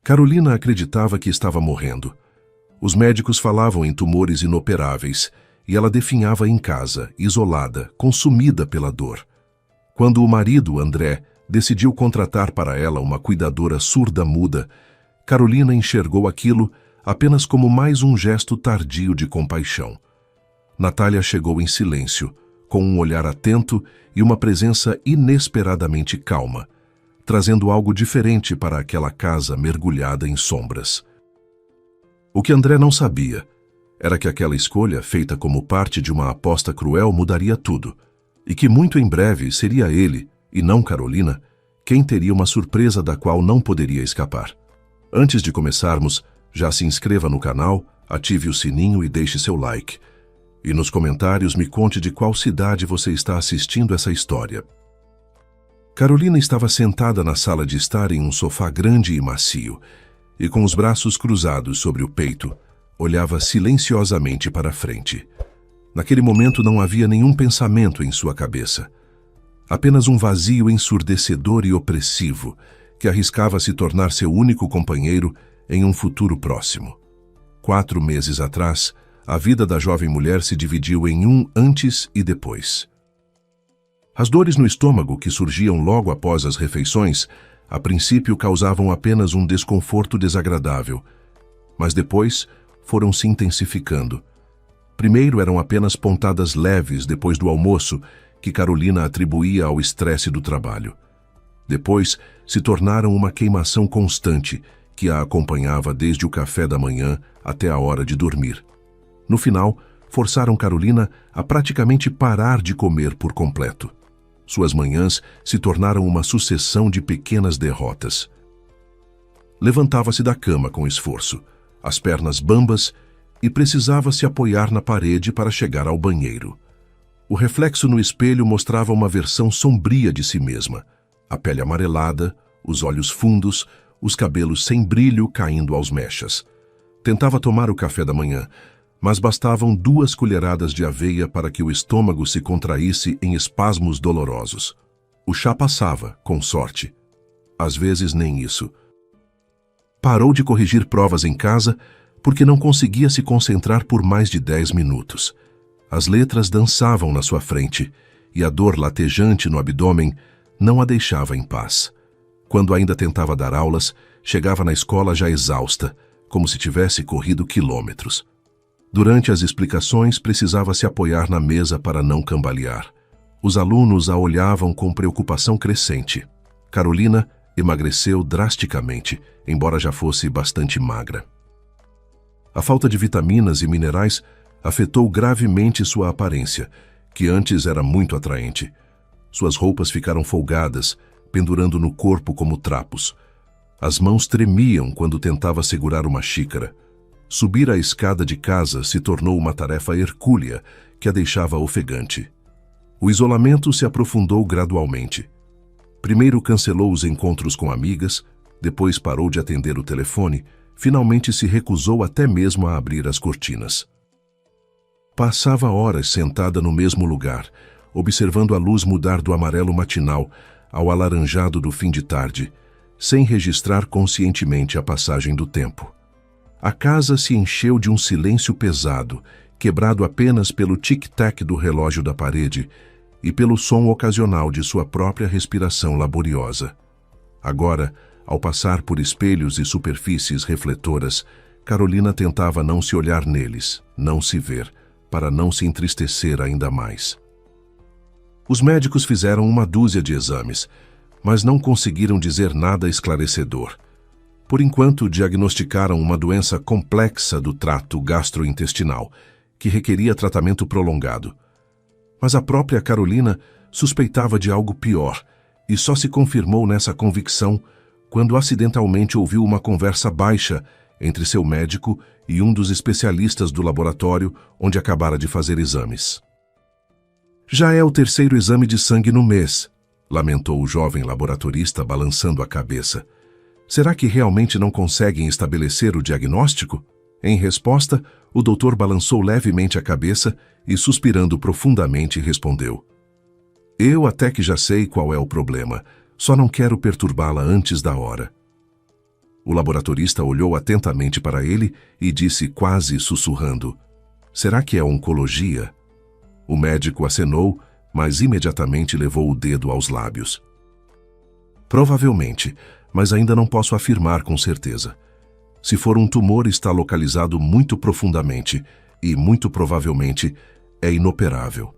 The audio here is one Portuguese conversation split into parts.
Carolina acreditava que estava morrendo. Os médicos falavam em tumores inoperáveis e ela definhava em casa, isolada, consumida pela dor. Quando o marido, André, decidiu contratar para ela uma cuidadora surda-muda, Carolina enxergou aquilo apenas como mais um gesto tardio de compaixão. Natália chegou em silêncio, com um olhar atento e uma presença inesperadamente calma, trazendo algo diferente para aquela casa mergulhada em sombras. O que André não sabia era que aquela escolha, feita como parte de uma aposta cruel, mudaria tudo, e que muito em breve seria ele, e não Carolina, quem teria uma surpresa da qual não poderia escapar. Antes de começarmos, já se inscreva no canal, ative o sininho e deixe seu like. E nos comentários me conte de qual cidade você está assistindo essa história. Carolina estava sentada na sala de estar em um sofá grande e macio, e com os braços cruzados sobre o peito, olhava silenciosamente para a frente. Naquele momento não havia nenhum pensamento em sua cabeça. Apenas um vazio ensurdecedor e opressivo, que arriscava se tornar seu único companheiro em um futuro próximo. 4 meses atrás, a vida da jovem mulher se dividiu em um antes e depois. As dores no estômago que surgiam logo após as refeições, a princípio causavam apenas um desconforto desagradável, mas depois foram se intensificando. Primeiro eram apenas pontadas leves depois do almoço, que Carolina atribuía ao estresse do trabalho. Depois se tornaram uma queimação constante, que a acompanhava desde o café da manhã até a hora de dormir. No final, forçaram Carolina a praticamente parar de comer por completo. Suas manhãs se tornaram uma sucessão de pequenas derrotas. Levantava-se da cama com esforço, as pernas bambas, e precisava se apoiar na parede para chegar ao banheiro. O reflexo no espelho mostrava uma versão sombria de si mesma, a pele amarelada, os olhos fundos, os cabelos sem brilho caindo aos mechas. Tentava tomar o café da manhã, mas bastavam 2 colheradas de aveia para que o estômago se contraísse em espasmos dolorosos. O chá passava, com sorte. Às vezes nem isso. Parou de corrigir provas em casa porque não conseguia se concentrar por mais de 10 minutos. As letras dançavam na sua frente e a dor latejante no abdômen não a deixava em paz. Quando ainda tentava dar aulas, chegava na escola já exausta, como se tivesse corrido quilômetros. Durante as explicações, precisava se apoiar na mesa para não cambalear. Os alunos a olhavam com preocupação crescente. Carolina emagreceu drasticamente, embora já fosse bastante magra. A falta de vitaminas e minerais afetou gravemente sua aparência, que antes era muito atraente. Suas roupas ficaram folgadas, pendurando no corpo como trapos. As mãos tremiam quando tentava segurar uma xícara. Subir a escada de casa se tornou uma tarefa hercúlea que a deixava ofegante. O isolamento se aprofundou gradualmente. Primeiro cancelou os encontros com amigas, depois parou de atender o telefone, finalmente se recusou até mesmo a abrir as cortinas. Passava horas sentada no mesmo lugar, observando a luz mudar do amarelo matinal ao alaranjado do fim de tarde, sem registrar conscientemente a passagem do tempo. A casa se encheu de um silêncio pesado, quebrado apenas pelo tic-tac do relógio da parede e pelo som ocasional de sua própria respiração laboriosa. Agora, ao passar por espelhos e superfícies refletoras, Carolina tentava não se olhar neles, não se ver, para não se entristecer ainda mais. Os médicos fizeram 1 dúzia de exames, mas não conseguiram dizer nada esclarecedor. Por enquanto, diagnosticaram uma doença complexa do trato gastrointestinal, que requeria tratamento prolongado. Mas a própria Carolina suspeitava de algo pior, e só se confirmou nessa convicção quando acidentalmente ouviu uma conversa baixa entre seu médico e um dos especialistas do laboratório onde acabara de fazer exames. Já é o 3º exame de sangue no mês, lamentou o jovem laboratorista balançando a cabeça. Será que realmente não conseguem estabelecer o diagnóstico? Em resposta, o doutor balançou levemente a cabeça e, suspirando profundamente, respondeu: Eu até que já sei qual é o problema, só não quero perturbá-la antes da hora. O laboratorista olhou atentamente para ele e disse quase sussurrando: "Será que é oncologia?" O médico acenou, mas imediatamente levou o dedo aos lábios. "Provavelmente, mas ainda não posso afirmar com certeza. Se for um tumor, está localizado muito profundamente e, muito provavelmente, é inoperável."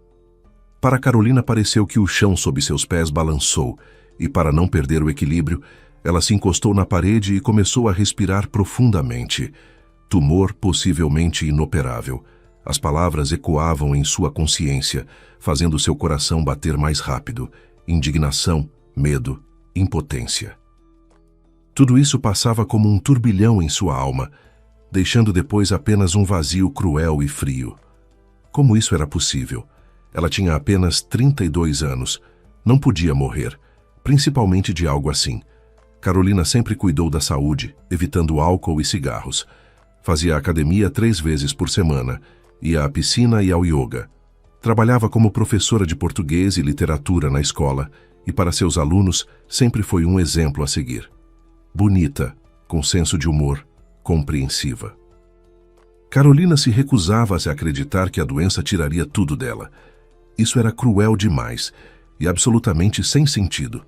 Para Carolina pareceu que o chão sob seus pés balançou e, para não perder o equilíbrio, ela se encostou na parede e começou a respirar profundamente. Tumor possivelmente inoperável. As palavras ecoavam em sua consciência, fazendo seu coração bater mais rápido. Indignação, medo, impotência. Tudo isso passava como um turbilhão em sua alma, deixando depois apenas um vazio cruel e frio. Como isso era possível? Ela tinha apenas 32 anos. Não podia morrer, principalmente de algo assim. Carolina sempre cuidou da saúde, evitando álcool e cigarros. Fazia academia 3 vezes por semana, ia à piscina e ao yoga. Trabalhava como professora de português e literatura na escola e para seus alunos sempre foi um exemplo a seguir. Bonita, com senso de humor, compreensiva. Carolina se recusava a se acreditar que a doença tiraria tudo dela. Isso era cruel demais e absolutamente sem sentido.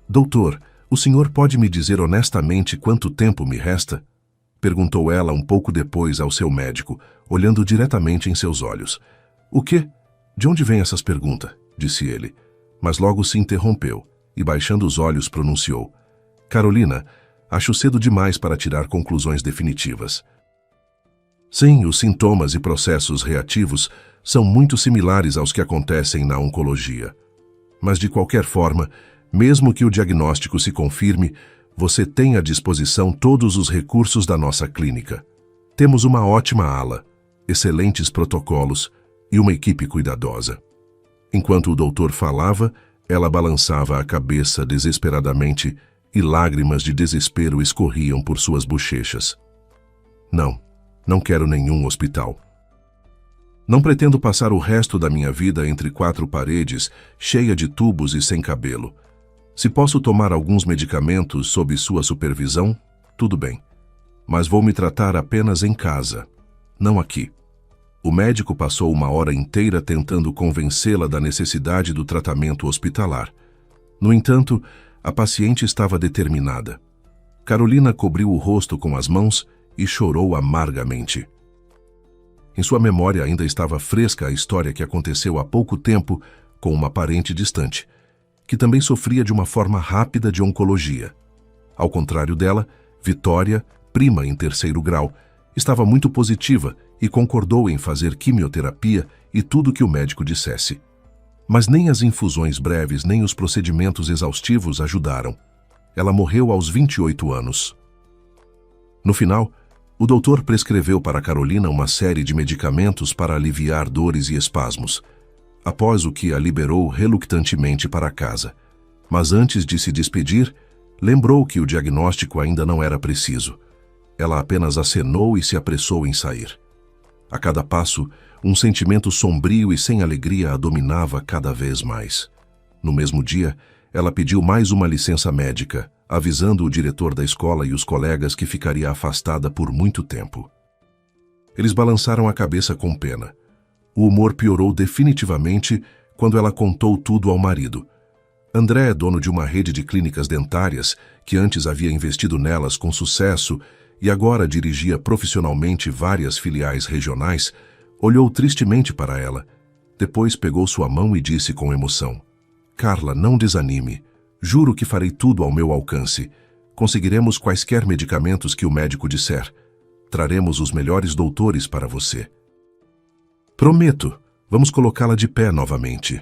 "Doutor, o senhor pode me dizer honestamente quanto tempo me resta?" perguntou ela um pouco depois ao seu médico, olhando diretamente em seus olhos. "O quê? De onde vêm essas perguntas?" disse ele, mas logo se interrompeu e, baixando os olhos, pronunciou: "Carolina, acho cedo demais para tirar conclusões definitivas." Sim, os sintomas e processos reativos são muito similares aos que acontecem na oncologia. Mas, de qualquer forma, mesmo que o diagnóstico se confirme, você tem à disposição todos os recursos da nossa clínica. Temos uma ótima ala, excelentes protocolos e uma equipe cuidadosa. Enquanto o doutor falava, ela balançava a cabeça desesperadamente e lágrimas de desespero escorriam por suas bochechas. Não quero nenhum hospital. Não pretendo passar o resto da minha vida entre 4 paredes, cheia de tubos e sem cabelo. Se posso tomar alguns medicamentos sob sua supervisão, tudo bem. Mas vou me tratar apenas em casa, não aqui." O médico passou 1 hora inteira tentando convencê-la da necessidade do tratamento hospitalar. No entanto, a paciente estava determinada. Carolina cobriu o rosto com as mãos e chorou amargamente. Em sua memória ainda estava fresca a história que aconteceu há pouco tempo com uma parente distante, que também sofria de uma forma rápida de oncologia. Ao contrário dela, Vitória, prima em 3º grau, estava muito positiva e concordou em fazer quimioterapia e tudo o que o médico dissesse. Mas nem as infusões breves nem os procedimentos exaustivos ajudaram. Ela morreu aos 28 anos. No final, o doutor prescreveu para Carolina uma série de medicamentos para aliviar dores e espasmos, após o que a liberou relutantemente para casa. Mas antes de se despedir, lembrou que o diagnóstico ainda não era preciso. Ela apenas acenou e se apressou em sair. A cada passo, um sentimento sombrio e sem alegria a dominava cada vez mais. No mesmo dia, ela pediu mais uma licença médica, avisando o diretor da escola e os colegas que ficaria afastada por muito tempo. Eles balançaram a cabeça com pena. O humor piorou definitivamente quando ela contou tudo ao marido. André, dono de uma rede de clínicas dentárias, que antes havia investido nelas com sucesso e agora dirigia profissionalmente várias filiais regionais, olhou tristemente para ela. Depois pegou sua mão e disse com emoção: "Carla, não desanime. Juro que farei tudo ao meu alcance. Conseguiremos quaisquer medicamentos que o médico disser. Traremos os melhores doutores para você." "Prometo. Vamos colocá-la de pé novamente."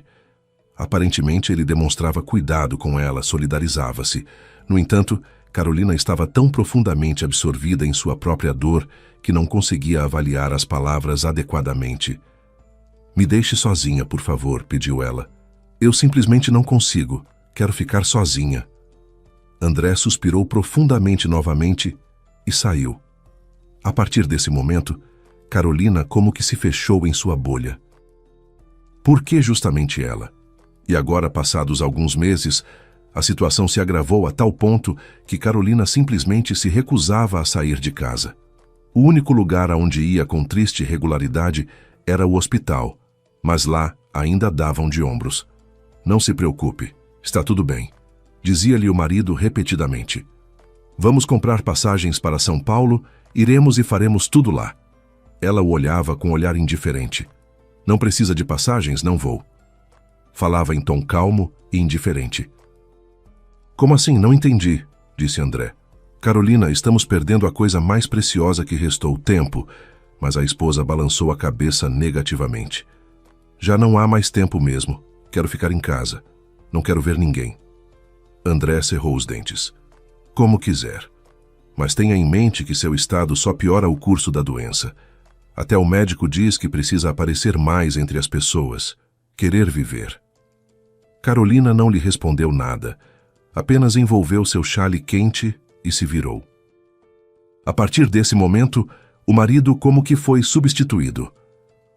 Aparentemente, ele demonstrava cuidado com ela, solidarizava-se. No entanto, Carolina estava tão profundamente absorvida em sua própria dor que não conseguia avaliar as palavras adequadamente. "Me deixe sozinha, por favor", pediu ela. "Eu simplesmente não consigo. Quero ficar sozinha." André suspirou profundamente novamente e saiu. A partir desse momento, Carolina como que se fechou em sua bolha. Por que justamente ela? E agora, passados alguns meses, A situação se agravou a tal ponto que Carolina simplesmente se recusava a sair de casa. O único lugar aonde ia com triste regularidade era o hospital, mas lá ainda davam de ombros. Não se preocupe, está tudo bem, dizia-lhe o marido repetidamente. Vamos comprar passagens para São Paulo, iremos e faremos tudo lá. Ela o olhava com um olhar indiferente. Não precisa de passagens, não vou. Falava em tom calmo e indiferente. Como assim? Não entendi, disse André. Carolina, estamos perdendo a coisa mais preciosa que restou, o tempo, mas a esposa balançou a cabeça negativamente. Já não há mais tempo mesmo. Quero ficar em casa. Não quero ver ninguém. André cerrou os dentes. Como quiser. Mas tenha em mente que seu estado só piora o curso da doença. Até o médico diz que precisa aparecer mais entre as pessoas. Querer viver. Carolina não lhe respondeu nada. Apenas envolveu seu chale quente e se virou. A partir desse momento, o marido como que foi substituído.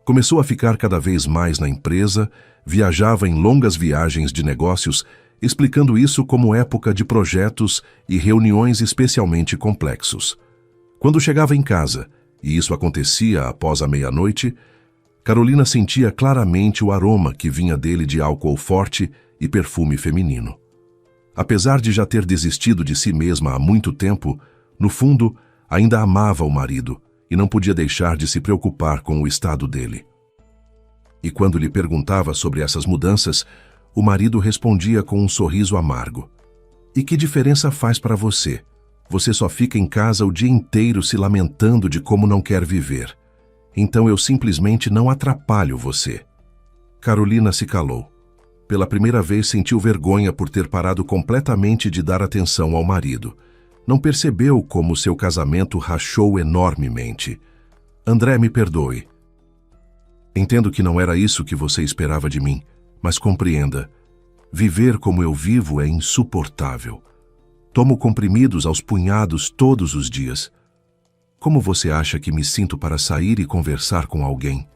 Começou a ficar cada vez mais na empresa, viajava em longas viagens de negócios, explicando isso como época de projetos e reuniões especialmente complexos. Quando chegava em casa, e isso acontecia após a meia-noite, Carolina sentia claramente o aroma que vinha dele de álcool forte e perfume feminino. Apesar de já ter desistido de si mesma há muito tempo, no fundo, ainda amava o marido e não podia deixar de se preocupar com o estado dele. E quando lhe perguntava sobre essas mudanças, o marido respondia com um sorriso amargo. E que diferença faz para você? Você só fica em casa o dia inteiro se lamentando de como não quer viver. Então eu simplesmente não atrapalho você. Carolina se calou. Pela primeira vez sentiu vergonha por ter parado completamente de dar atenção ao marido. Não percebeu como seu casamento rachou enormemente. André, me perdoe. Entendo que não era isso que você esperava de mim, mas compreenda. Viver como eu vivo é insuportável. Tomo comprimidos aos punhados todos os dias. Como você acha que me sinto para sair e conversar com alguém?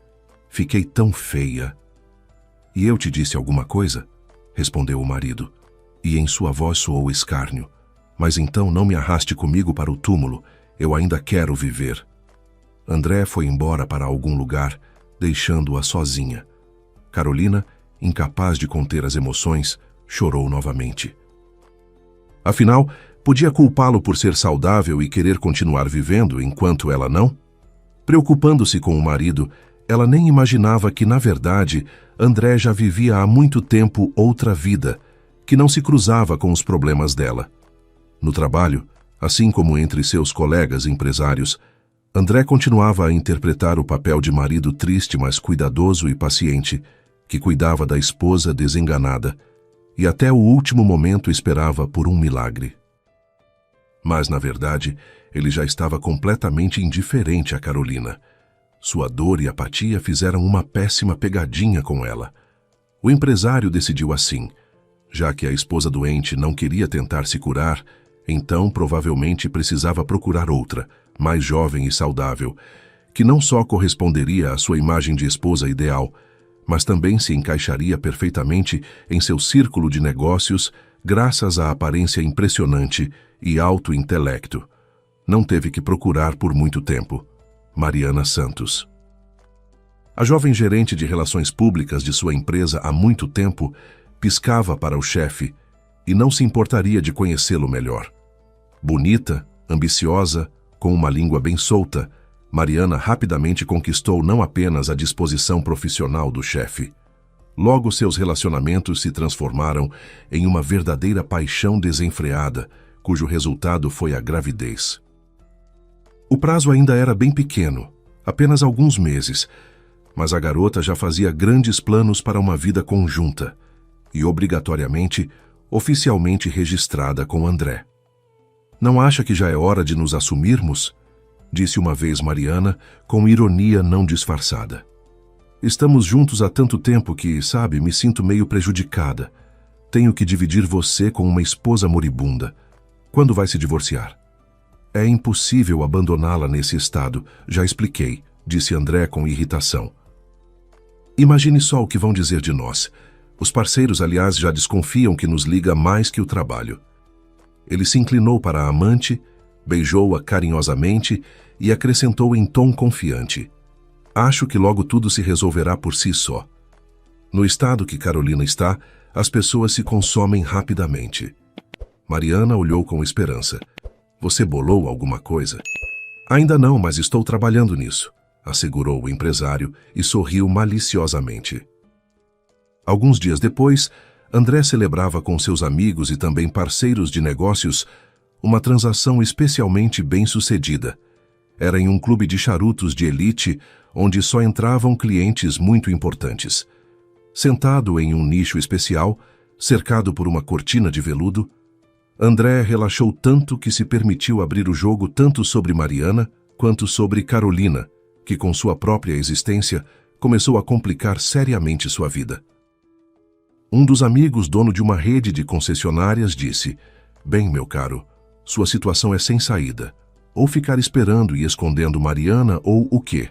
Fiquei tão feia. E eu te disse alguma coisa? Respondeu o marido. E em sua voz soou escárnio. Mas então não me arraste comigo para o túmulo. Eu ainda quero viver. André foi embora para algum lugar, deixando-a sozinha. Carolina, incapaz de conter as emoções, chorou novamente. Afinal, podia culpá-lo por ser saudável e querer continuar vivendo enquanto ela não? Preocupando-se com o marido, ela nem imaginava que, na verdade, André já vivia há muito tempo outra vida, que não se cruzava com os problemas dela. No trabalho, assim como entre seus colegas empresários, André continuava a interpretar o papel de marido triste, mas cuidadoso e paciente, que cuidava da esposa desenganada, e até o último momento esperava por um milagre. Mas, na verdade, ele já estava completamente indiferente a Carolina. Sua dor e apatia fizeram uma péssima pegadinha com ela. O empresário decidiu assim. Já que a esposa doente não queria tentar se curar, então provavelmente precisava procurar outra, mais jovem e saudável, que não só corresponderia à sua imagem de esposa ideal, mas também se encaixaria perfeitamente em seu círculo de negócios graças à aparência impressionante e alto intelecto. Não teve que procurar por muito tempo. Mariana Santos. A jovem gerente de relações públicas de sua empresa há muito tempo piscava para o chefe e não se importaria de conhecê-lo melhor. Bonita, ambiciosa, com uma língua bem solta, Mariana rapidamente conquistou não apenas a disposição profissional do chefe. Logo seus relacionamentos se transformaram em uma verdadeira paixão desenfreada, cujo resultado foi a gravidez. O prazo ainda era bem pequeno, apenas alguns meses, mas a garota já fazia grandes planos para uma vida conjunta e, obrigatoriamente, oficialmente registrada com André. Não acha que já é hora de nos assumirmos? Disse uma vez Mariana, com ironia não disfarçada. Estamos juntos há tanto tempo que, sabe, me sinto meio prejudicada. Tenho que dividir você com uma esposa moribunda. Quando vai se divorciar? É impossível abandoná-la nesse estado, já expliquei, disse André com irritação. Imagine só o que vão dizer de nós. Os parceiros, aliás, já desconfiam que nos liga mais que o trabalho. Ele se inclinou para a amante, beijou-a carinhosamente e acrescentou em tom confiante: acho que logo tudo se resolverá por si só. No estado que Carolina está, as pessoas se consomem rapidamente. Mariana olhou com esperança. Você bolou alguma coisa? Ainda não, mas estou trabalhando nisso, assegurou o empresário e sorriu maliciosamente. Alguns dias depois, André celebrava com seus amigos e também parceiros de negócios uma transação especialmente bem-sucedida. Era em um clube de charutos de elite, onde só entravam clientes muito importantes. Sentado em um nicho especial, cercado por uma cortina de veludo, André relaxou tanto que se permitiu abrir o jogo tanto sobre Mariana quanto sobre Carolina, que com sua própria existência começou a complicar seriamente sua vida. Um dos amigos, dono de uma rede de concessionárias, disse: bem, meu caro, sua situação é sem saída. Ou ficar esperando e escondendo Mariana ou o quê?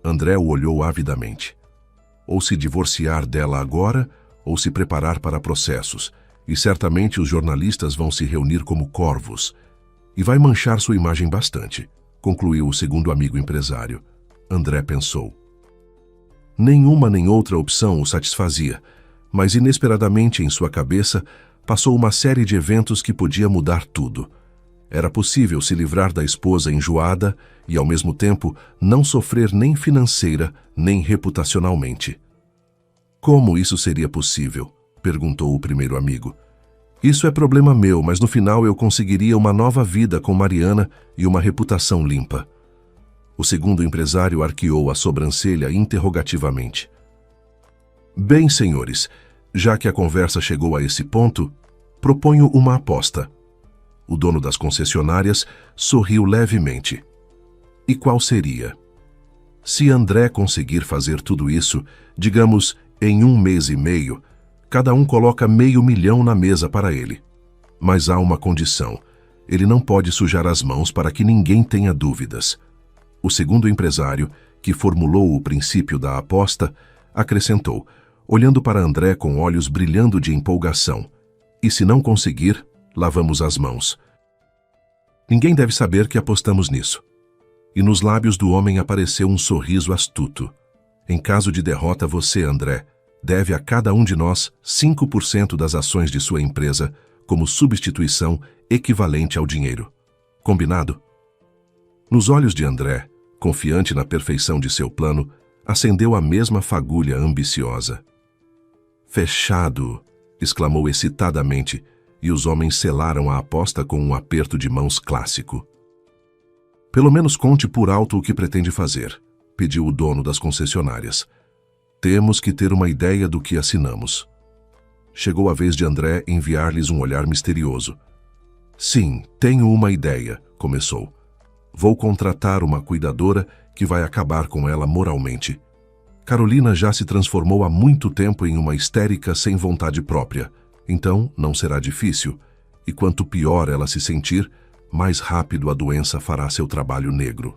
André o olhou avidamente. Ou se divorciar dela agora, ou se preparar para processos, e certamente os jornalistas vão se reunir como corvos. E vai manchar sua imagem bastante, concluiu o segundo amigo empresário. André pensou. Nenhuma nem outra opção o satisfazia, mas inesperadamente em sua cabeça passou uma série de eventos que podia mudar tudo. Era possível se livrar da esposa enjoada e, ao mesmo tempo, não sofrer nem financeira nem reputacionalmente. Como isso seria possível? Perguntou o primeiro amigo. Isso é problema meu, mas no final eu conseguiria uma nova vida com Mariana e uma reputação limpa. O segundo empresário arqueou a sobrancelha interrogativamente. Bem, senhores, já que a conversa chegou a esse ponto, proponho uma aposta. O dono das concessionárias sorriu levemente. E qual seria? Se André conseguir fazer tudo isso, digamos, em 1 mês e meio, cada um coloca $500 mil na mesa para ele. Mas há uma condição. Ele não pode sujar as mãos para que ninguém tenha dúvidas. O segundo empresário, que formulou o princípio da aposta, acrescentou, olhando para André com olhos brilhando de empolgação: e se não conseguir, lavamos as mãos. Ninguém deve saber que apostamos nisso. E nos lábios do homem apareceu um sorriso astuto. Em caso de derrota, você, André, deve a cada um de nós 5% das ações de sua empresa como substituição equivalente ao dinheiro. Combinado? Nos olhos de André, confiante na perfeição de seu plano, acendeu a mesma fagulha ambiciosa. Fechado! Exclamou excitadamente, e os homens selaram a aposta com um aperto de mãos clássico. Pelo menos conte por alto o que pretende fazer, pediu o dono das concessionárias. Temos que ter uma ideia do que assinamos. Chegou a vez de André enviar-lhes um olhar misterioso. Sim, tenho uma ideia, começou. Vou contratar uma cuidadora que vai acabar com ela moralmente. Carolina já se transformou há muito tempo em uma histérica sem vontade própria. Então, não será difícil, e quanto pior ela se sentir, mais rápido a doença fará seu trabalho negro.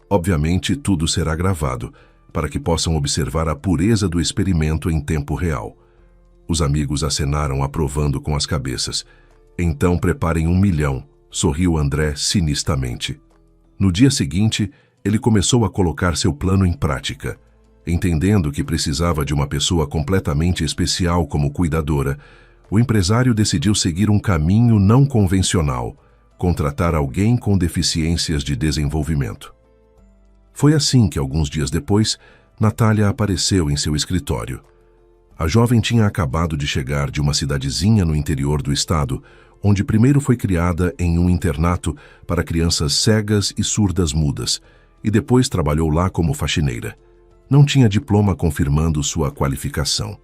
Obviamente, tudo será gravado, para que possam observar a pureza do experimento em tempo real. Os amigos acenaram aprovando com as cabeças. Então preparem 1 milhão, sorriu André cinistamente. No dia seguinte, ele começou a colocar seu plano em prática. Entendendo que precisava de uma pessoa completamente especial como cuidadora, o empresário decidiu seguir um caminho não convencional, contratar alguém com deficiências de desenvolvimento. Foi assim que, alguns dias depois, Natália apareceu em seu escritório. A jovem tinha acabado de chegar de uma cidadezinha no interior do estado, onde primeiro foi criada em um internato para crianças cegas e surdas mudas, e depois trabalhou lá como faxineira. Não tinha diploma confirmando sua qualificação.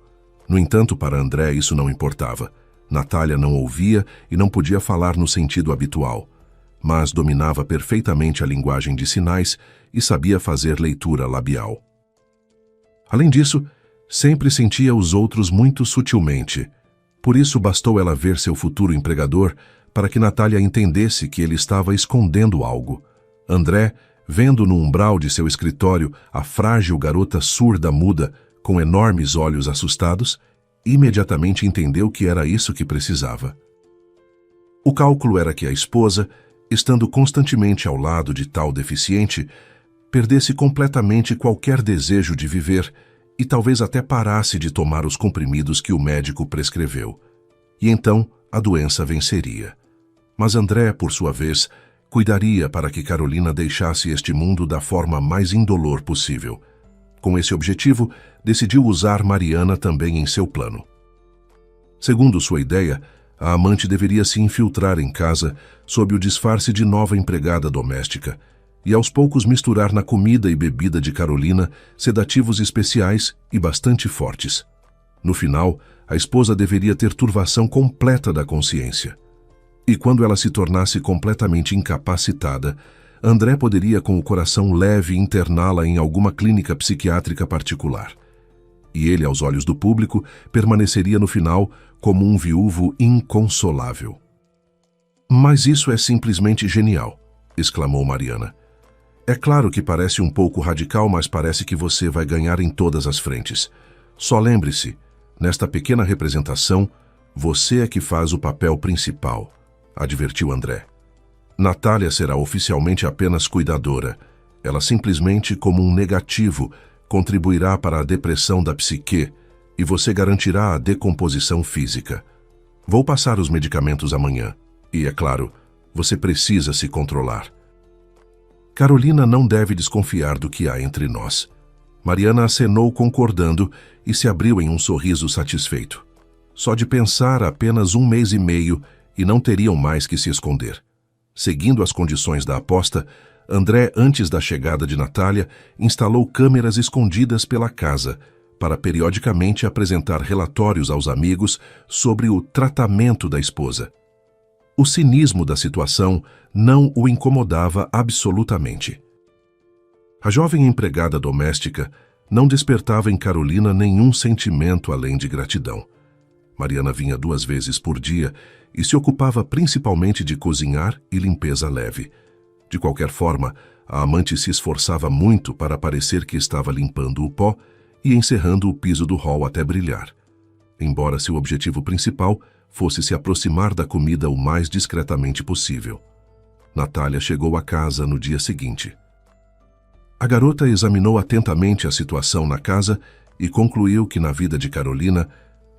No entanto, para André isso não importava. Natália não ouvia e não podia falar no sentido habitual, mas dominava perfeitamente a linguagem de sinais e sabia fazer leitura labial. Além disso, sempre sentia os outros muito sutilmente. Por isso bastou ela ver seu futuro empregador para que Natália entendesse que ele estava escondendo algo. André, vendo no umbral de seu escritório a frágil garota surda-muda, com enormes olhos assustados, imediatamente entendeu que era isso que precisava. O cálculo era que a esposa, estando constantemente ao lado de tal deficiente, perdesse completamente qualquer desejo de viver e talvez até parasse de tomar os comprimidos que o médico prescreveu. E então a doença venceria. Mas André, por sua vez, cuidaria para que Carolina deixasse este mundo da forma mais indolor possível. Com esse objetivo, decidiu usar Mariana também em seu plano. Segundo sua ideia, a amante deveria se infiltrar em casa sob o disfarce de nova empregada doméstica e aos poucos misturar na comida e bebida de Carolina sedativos especiais e bastante fortes. No final, a esposa deveria ter turvação completa da consciência. E quando ela se tornasse completamente incapacitada, André poderia, com o coração leve, interná-la em alguma clínica psiquiátrica particular. E ele, aos olhos do público, permaneceria no final como um viúvo inconsolável. "Mas isso é simplesmente genial", exclamou Mariana. "É claro que parece um pouco radical, mas parece que você vai ganhar em todas as frentes. Só lembre-se, nesta pequena representação, você é que faz o papel principal", advertiu André. "Natália será oficialmente apenas cuidadora. Ela simplesmente, como um negativo, contribuirá para a depressão da psique e você garantirá a decomposição física. Vou passar os medicamentos amanhã e, é claro, você precisa se controlar. Carolina não deve desconfiar do que há entre nós." Mariana acenou concordando e se abriu em um sorriso satisfeito. Só de pensar apenas 1 mês e meio e não teriam mais que se esconder. Seguindo as condições da aposta, André, antes da chegada de Natália, instalou câmeras escondidas pela casa para periodicamente apresentar relatórios aos amigos sobre o tratamento da esposa. O cinismo da situação não o incomodava absolutamente. A jovem empregada doméstica não despertava em Carolina nenhum sentimento além de gratidão. Mariana vinha 2 vezes por dia e se ocupava principalmente de cozinhar e limpeza leve. De qualquer forma, a amante se esforçava muito para parecer que estava limpando o pó e encerrando o piso do hall até brilhar, embora seu objetivo principal fosse se aproximar da comida o mais discretamente possível. Natália chegou à casa no dia seguinte. A garota examinou atentamente a situação na casa e concluiu que na vida de Carolina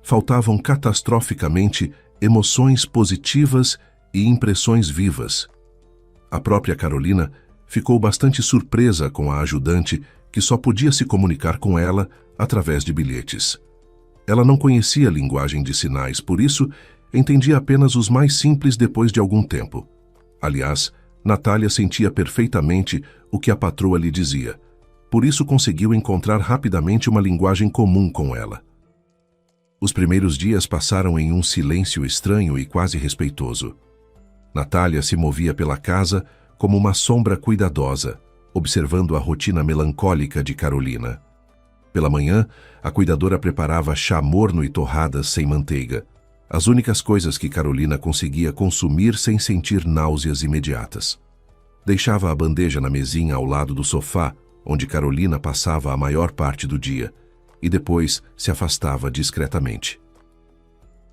faltavam catastroficamente emoções positivas e impressões vivas. A própria Carolina ficou bastante surpresa com a ajudante que só podia se comunicar com ela através de bilhetes. Ela não conhecia a linguagem de sinais, por isso entendia apenas os mais simples depois de algum tempo. Aliás, Natália sentia perfeitamente o que a patroa lhe dizia, por isso conseguiu encontrar rapidamente uma linguagem comum com ela. Os primeiros dias passaram em um silêncio estranho e quase respeitoso. Natália se movia pela casa como uma sombra cuidadosa, observando a rotina melancólica de Carolina. Pela manhã, a cuidadora preparava chá morno e torradas sem manteiga, as únicas coisas que Carolina conseguia consumir sem sentir náuseas imediatas. Deixava a bandeja na mesinha ao lado do sofá, onde Carolina passava a maior parte do dia, e depois se afastava discretamente.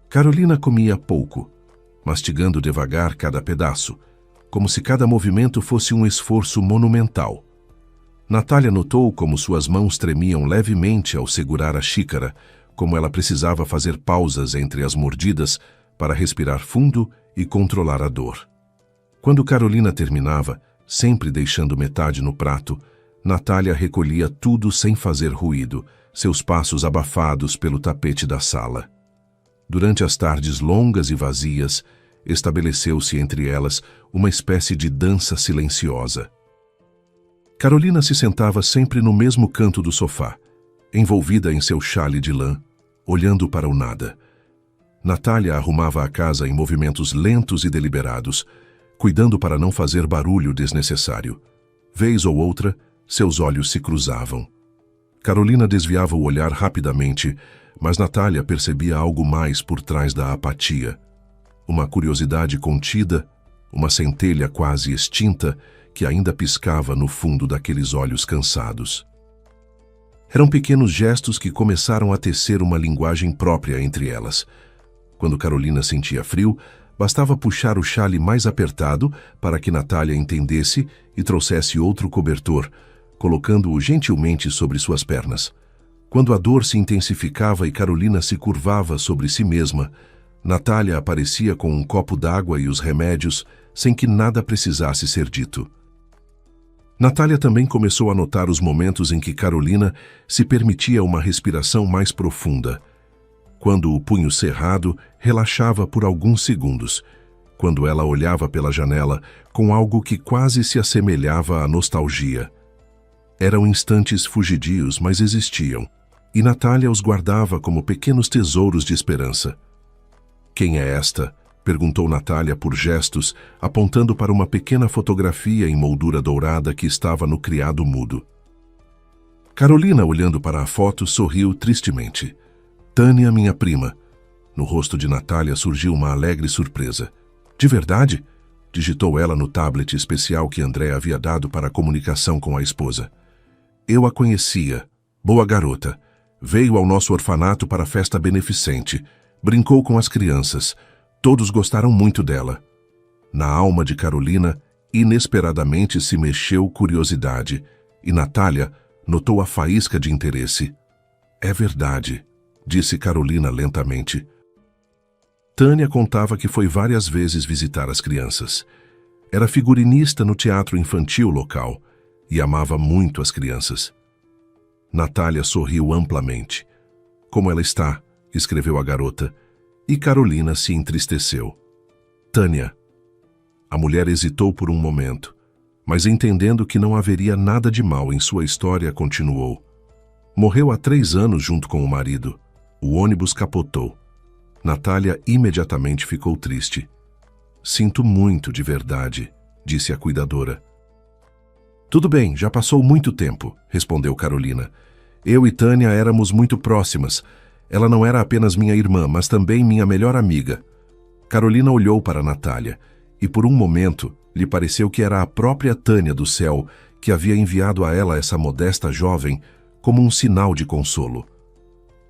Carolina comia pouco, mastigando devagar cada pedaço, como se cada movimento fosse um esforço monumental. Natália notou como suas mãos tremiam levemente ao segurar a xícara, como ela precisava fazer pausas entre as mordidas para respirar fundo e controlar a dor. Quando Carolina terminava, sempre deixando metade no prato, Natália recolhia tudo sem fazer ruído, seus passos abafados pelo tapete da sala. Durante as tardes longas e vazias, estabeleceu-se entre elas uma espécie de dança silenciosa. Carolina se sentava sempre no mesmo canto do sofá, envolvida em seu xale de lã, olhando para o nada. Natália arrumava a casa em movimentos lentos e deliberados, cuidando para não fazer barulho desnecessário. Vez ou outra, seus olhos se cruzavam. Carolina desviava o olhar rapidamente, mas Natália percebia algo mais por trás da apatia. Uma curiosidade contida, uma centelha quase extinta que ainda piscava no fundo daqueles olhos cansados. Eram pequenos gestos que começaram a tecer uma linguagem própria entre elas. Quando Carolina sentia frio, bastava puxar o xale mais apertado para que Natália entendesse e trouxesse outro cobertor, colocando-o gentilmente sobre suas pernas. Quando a dor se intensificava e Carolina se curvava sobre si mesma, Natália aparecia com um copo d'água e os remédios, sem que nada precisasse ser dito. Natália também começou a notar os momentos em que Carolina se permitia uma respiração mais profunda. Quando o punho cerrado relaxava por alguns segundos, quando ela olhava pela janela com algo que quase se assemelhava à nostalgia. Eram instantes fugidios, mas existiam, e Natália os guardava como pequenos tesouros de esperança. «Quem é esta?» perguntou Natália por gestos, apontando para uma pequena fotografia em moldura dourada que estava no criado mudo. Carolina, olhando para a foto, sorriu tristemente. «Tânia, minha prima». No rosto de Natália surgiu uma alegre surpresa. «De verdade?» digitou ela no tablet especial que André havia dado para a comunicação com a esposa. «Eu a conhecia. Boa garota. Veio ao nosso orfanato para a festa beneficente. Brincou com as crianças. Todos gostaram muito dela». Na alma de Carolina, inesperadamente se mexeu curiosidade, e Natália notou a faísca de interesse. «É verdade», disse Carolina lentamente. Tânia contava que foi várias vezes visitar as crianças. Era figurinista no teatro infantil local e amava muito as crianças. Natália sorriu amplamente. «Como ela está?» escreveu a garota, e Carolina se entristeceu. «Tânia». A mulher hesitou por um momento, mas entendendo que não haveria nada de mal em sua história, continuou. «Morreu há 3 anos junto com o marido. O ônibus capotou». Natália imediatamente ficou triste. «Sinto muito, de verdade», disse a cuidadora. «Tudo bem, já passou muito tempo», respondeu Carolina. «Eu e Tânia éramos muito próximas. Ela não era apenas minha irmã, mas também minha melhor amiga». Carolina olhou para Natália, e por um momento lhe pareceu que era a própria Tânia do céu que havia enviado a ela essa modesta jovem como um sinal de consolo.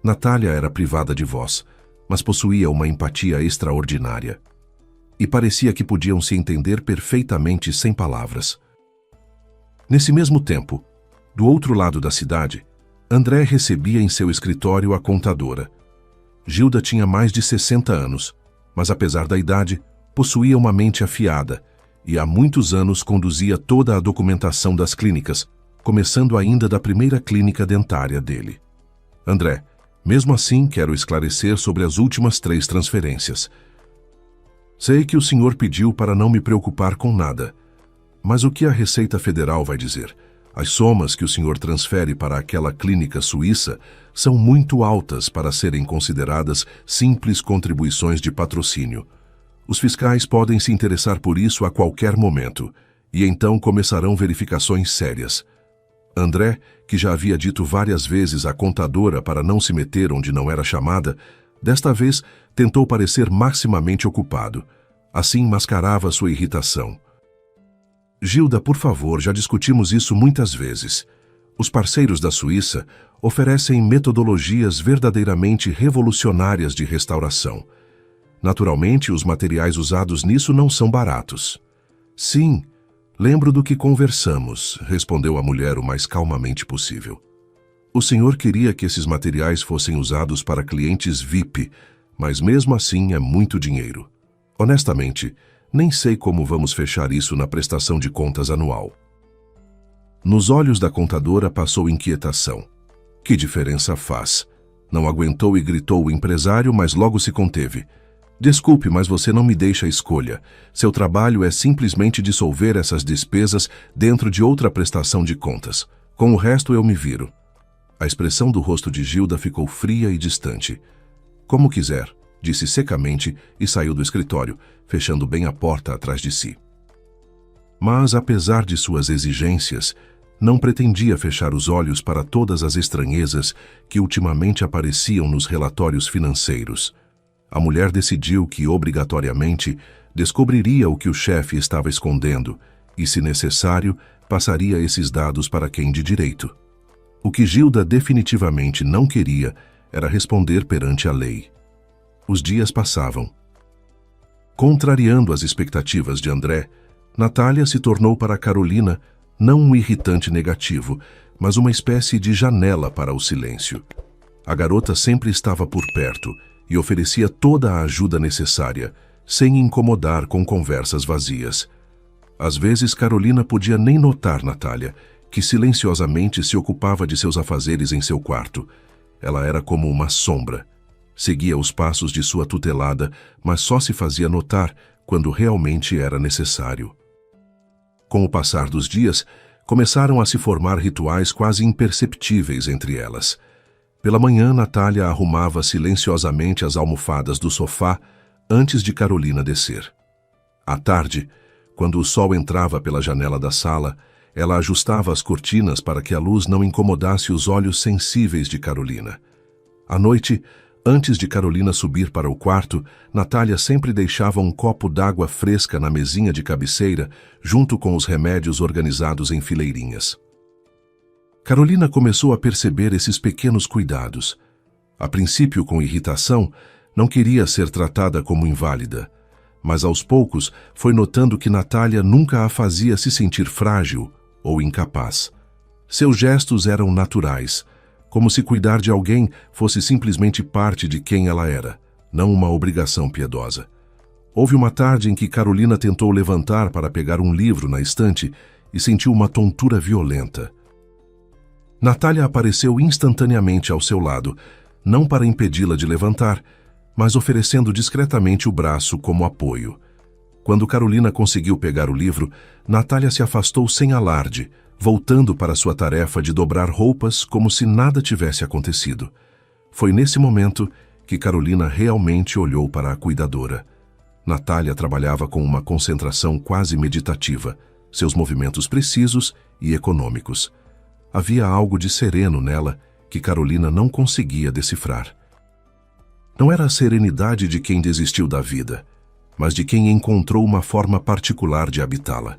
Natália era privada de voz, mas possuía uma empatia extraordinária. E parecia que podiam se entender perfeitamente sem palavras. Nesse mesmo tempo, do outro lado da cidade, André recebia em seu escritório a contadora. Gilda tinha mais de 60 anos, mas apesar da idade, possuía uma mente afiada e há muitos anos conduzia toda a documentação das clínicas, começando ainda da primeira clínica dentária dele. «André, mesmo assim quero esclarecer sobre as últimas 3 transferências. Sei que o senhor pediu para não me preocupar com nada, mas o que a Receita Federal vai dizer? As somas que o senhor transfere para aquela clínica suíça são muito altas para serem consideradas simples contribuições de patrocínio. Os fiscais podem se interessar por isso a qualquer momento, e então começarão verificações sérias». André, que já havia dito várias vezes à contadora para não se meter onde não era chamada, desta vez tentou parecer maximamente ocupado. Assim mascarava sua irritação. «Gilda, por favor, já discutimos isso muitas vezes. Os parceiros da Suíça oferecem metodologias verdadeiramente revolucionárias de restauração. Naturalmente, os materiais usados nisso não são baratos». «Sim, lembro do que conversamos», respondeu a mulher o mais calmamente possível. «O senhor queria que esses materiais fossem usados para clientes VIP, mas mesmo assim é muito dinheiro. Honestamente, nem sei como vamos fechar isso na prestação de contas anual». Nos olhos da contadora passou inquietação. Que diferença faz? Não aguentou e gritou o empresário, mas logo se conteve. «Desculpe, mas você não me deixa a escolha. Seu trabalho é simplesmente dissolver essas despesas dentro de outra prestação de contas. Com o resto eu me viro». A expressão do rosto de Gilda ficou fria e distante. «Como quiser», disse secamente e saiu do escritório, fechando bem a porta atrás de si. Mas, apesar de suas exigências, não pretendia fechar os olhos para todas as estranhezas que ultimamente apareciam nos relatórios financeiros. A mulher decidiu que, obrigatoriamente, descobriria o que o chefe estava escondendo e, se necessário, passaria esses dados para quem de direito. O que Gilda definitivamente não queria era responder perante a lei. Os dias passavam. Contrariando as expectativas de André, Natália se tornou para Carolina não um irritante negativo, mas uma espécie de janela para o silêncio. A garota sempre estava por perto e oferecia toda a ajuda necessária, sem incomodar com conversas vazias. Às vezes, Carolina podia nem notar Natália, que silenciosamente se ocupava de seus afazeres em seu quarto. Ela era como uma sombra. Seguia os passos de sua tutelada, mas só se fazia notar quando realmente era necessário. Com o passar dos dias, começaram a se formar rituais quase imperceptíveis entre elas. Pela manhã, Natália arrumava silenciosamente as almofadas do sofá antes de Carolina descer. À tarde, quando o sol entrava pela janela da sala, ela ajustava as cortinas para que a luz não incomodasse os olhos sensíveis de Carolina. À noite, antes de Carolina subir para o quarto, Natália sempre deixava um copo d'água fresca na mesinha de cabeceira, junto com os remédios organizados em fileirinhas. Carolina começou a perceber esses pequenos cuidados. A princípio, com irritação, não queria ser tratada como inválida, mas aos poucos foi notando que Natália nunca a fazia se sentir frágil ou incapaz. Seus gestos eram naturais, como se cuidar de alguém fosse simplesmente parte de quem ela era, não uma obrigação piedosa. Houve uma tarde em que Carolina tentou levantar para pegar um livro na estante e sentiu uma tontura violenta. Natália apareceu instantaneamente ao seu lado, não para impedi-la de levantar, mas oferecendo discretamente o braço como apoio. Quando Carolina conseguiu pegar o livro, Natália se afastou sem alarde, voltando para sua tarefa de dobrar roupas como se nada tivesse acontecido. Foi nesse momento que Carolina realmente olhou para a cuidadora. Natália trabalhava com uma concentração quase meditativa, seus movimentos precisos e econômicos. Havia algo de sereno nela que Carolina não conseguia decifrar. Não era a serenidade de quem desistiu da vida, mas de quem encontrou uma forma particular de habitá-la.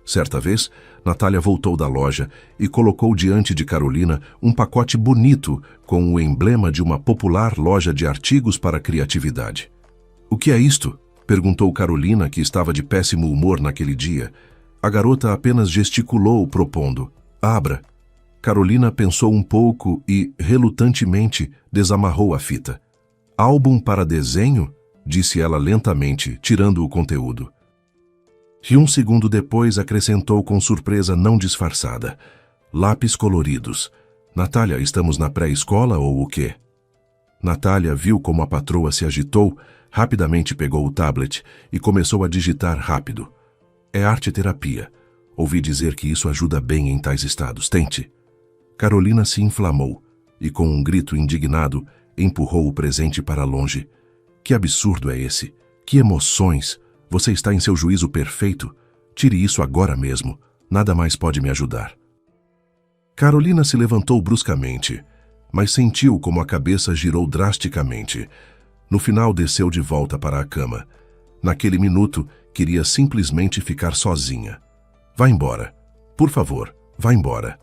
Certa vez, Natália voltou da loja e colocou diante de Carolina um pacote bonito com o emblema de uma popular loja de artigos para a criatividade. "O que é isto?" perguntou Carolina, que estava de péssimo humor naquele dia. A garota apenas gesticulou, propondo: "Abra." Carolina pensou um pouco e, relutantemente, desamarrou a fita. "Álbum para desenho?" disse ela lentamente, tirando o conteúdo. E um segundo depois acrescentou com surpresa não disfarçada: "Lápis coloridos. Natália, estamos na pré-escola ou o quê?" Natália viu como a patroa se agitou, rapidamente pegou o tablet e começou a digitar rápido. "É arte-terapia. Ouvi dizer que isso ajuda bem em tais estados. Tente." Carolina se inflamou e, com um grito indignado, empurrou o presente para longe. "Que absurdo é esse? Que emoções! Você está em seu juízo perfeito? Tire isso agora mesmo. Nada mais pode me ajudar." Carolina se levantou bruscamente, mas sentiu como a cabeça girou drasticamente. No final, desceu de volta para a cama. Naquele minuto, queria simplesmente ficar sozinha. "Vá embora. Por favor, vá embora."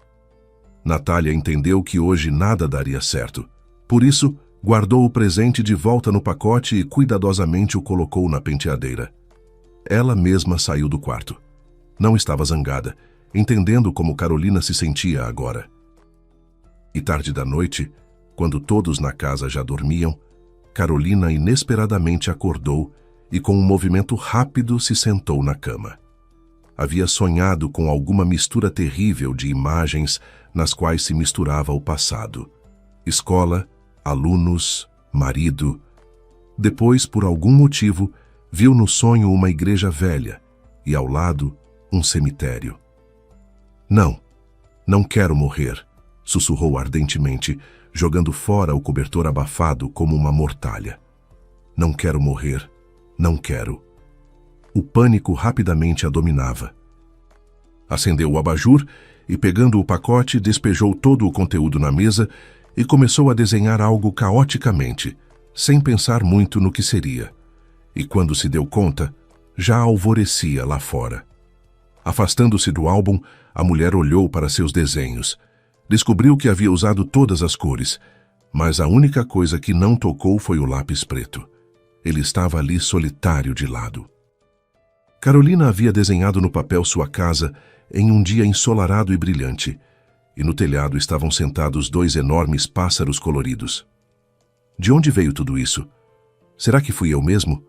Natália entendeu que hoje nada daria certo. Por isso, guardou o presente de volta no pacote e cuidadosamente o colocou na penteadeira. Ela mesma saiu do quarto. Não estava zangada, entendendo como Carolina se sentia agora. E tarde da noite, quando todos na casa já dormiam, Carolina inesperadamente acordou e, com um movimento rápido, se sentou na cama. Havia sonhado com alguma mistura terrível de imagens nas quais se misturava o passado. Escola, alunos, marido. Depois, por algum motivo, viu no sonho uma igreja velha e, ao lado, um cemitério. "Não, não quero morrer", sussurrou ardentemente, jogando fora o cobertor abafado como uma mortalha. "Não quero morrer, não quero." O pânico rapidamente a dominava. Acendeu o abajur e, pegando o pacote, despejou todo o conteúdo na mesa e começou a desenhar algo caoticamente, sem pensar muito no que seria. E quando se deu conta, já alvorecia lá fora. Afastando-se do álbum, a mulher olhou para seus desenhos. Descobriu que havia usado todas as cores, mas a única coisa que não tocou foi o lápis preto. Ele estava ali solitário de lado. Carolina havia desenhado no papel sua casa em um dia ensolarado e brilhante, e no telhado estavam sentados 2 enormes pássaros coloridos. De onde veio tudo isso? Será que fui eu mesmo?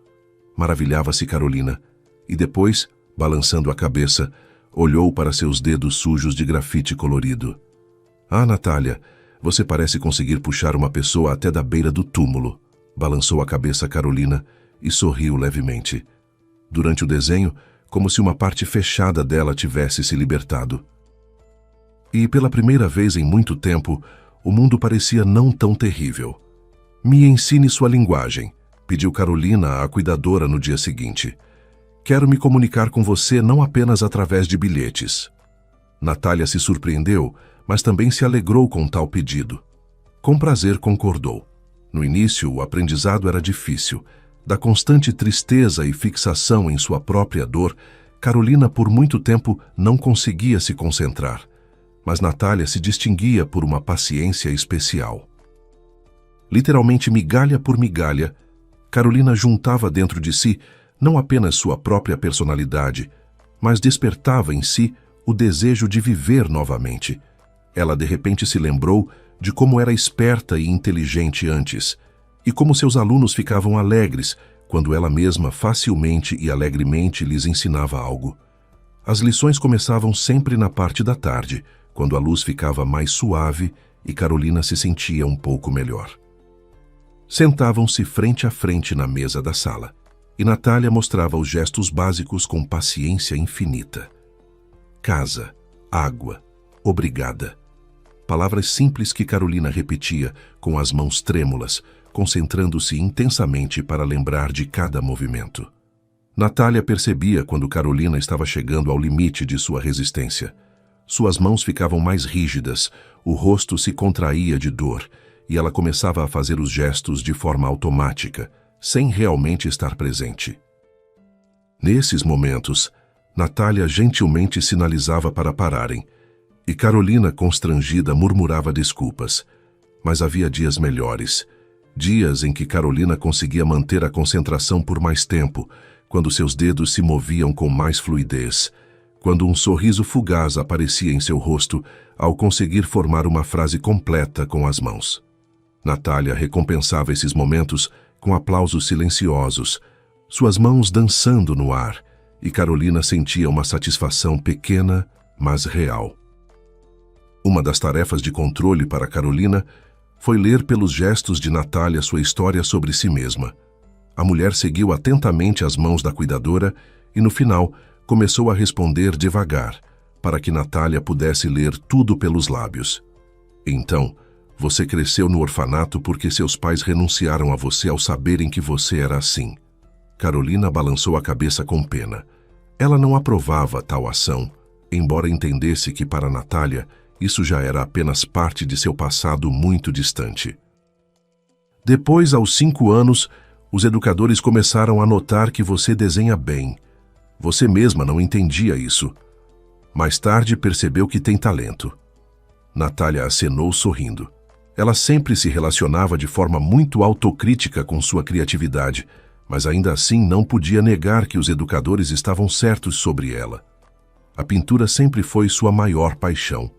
Maravilhava-se Carolina, e depois, balançando a cabeça, olhou para seus dedos sujos de grafite colorido. Ah, Natália, você parece conseguir puxar uma pessoa até da beira do túmulo. Balançou a cabeça Carolina e sorriu levemente. Durante o desenho, como se uma parte fechada dela tivesse se libertado. E pela primeira vez em muito tempo, o mundo parecia não tão terrível. Me ensine sua linguagem, pediu Carolina à cuidadora no dia seguinte. Quero me comunicar com você não apenas através de bilhetes. Natália se surpreendeu, mas também se alegrou com tal pedido. Com prazer concordou. No início, o aprendizado era difícil. Da constante tristeza e fixação em sua própria dor, Carolina por muito tempo não conseguia se concentrar. Mas Natália se distinguia por uma paciência especial. Literalmente migalha por migalha, Carolina juntava dentro de si não apenas sua própria personalidade, mas despertava em si o desejo de viver novamente. Ela de repente se lembrou de como era esperta e inteligente antes, e como seus alunos ficavam alegres quando ela mesma facilmente e alegremente lhes ensinava algo. As lições começavam sempre na parte da tarde, quando a luz ficava mais suave e Carolina se sentia um pouco melhor. Sentavam-se frente a frente na mesa da sala, e Natália mostrava os gestos básicos com paciência infinita. Casa, água, obrigada. Palavras simples que Carolina repetia com as mãos trêmulas, concentrando-se intensamente para lembrar de cada movimento. Natália percebia quando Carolina estava chegando ao limite de sua resistência. Suas mãos ficavam mais rígidas, o rosto se contraía de dor, e ela começava a fazer os gestos de forma automática, sem realmente estar presente. Nesses momentos, Natália gentilmente sinalizava para pararem, e Carolina, constrangida, murmurava desculpas. Mas havia dias melhores, dias em que Carolina conseguia manter a concentração por mais tempo, quando seus dedos se moviam com mais fluidez, quando um sorriso fugaz aparecia em seu rosto ao conseguir formar uma frase completa com as mãos. Natália recompensava esses momentos com aplausos silenciosos, suas mãos dançando no ar, e Carolina sentia uma satisfação pequena, mas real. Uma das tarefas de controle para Carolina foi ler pelos gestos de Natália sua história sobre si mesma. A mulher seguiu atentamente as mãos da cuidadora e, no final, começou a responder devagar, para que Natália pudesse ler tudo pelos lábios. Então, você cresceu no orfanato porque seus pais renunciaram a você ao saberem que você era assim. Carolina balançou a cabeça com pena. Ela não aprovava tal ação, embora entendesse que para Natália isso já era apenas parte de seu passado muito distante. Depois, aos 5 anos, os educadores começaram a notar que você desenha bem. Você mesma não entendia isso. Mais tarde percebeu que tem talento. Natália acenou sorrindo. Ela sempre se relacionava de forma muito autocrítica com sua criatividade, mas ainda assim não podia negar que os educadores estavam certos sobre ela. A pintura sempre foi sua maior paixão.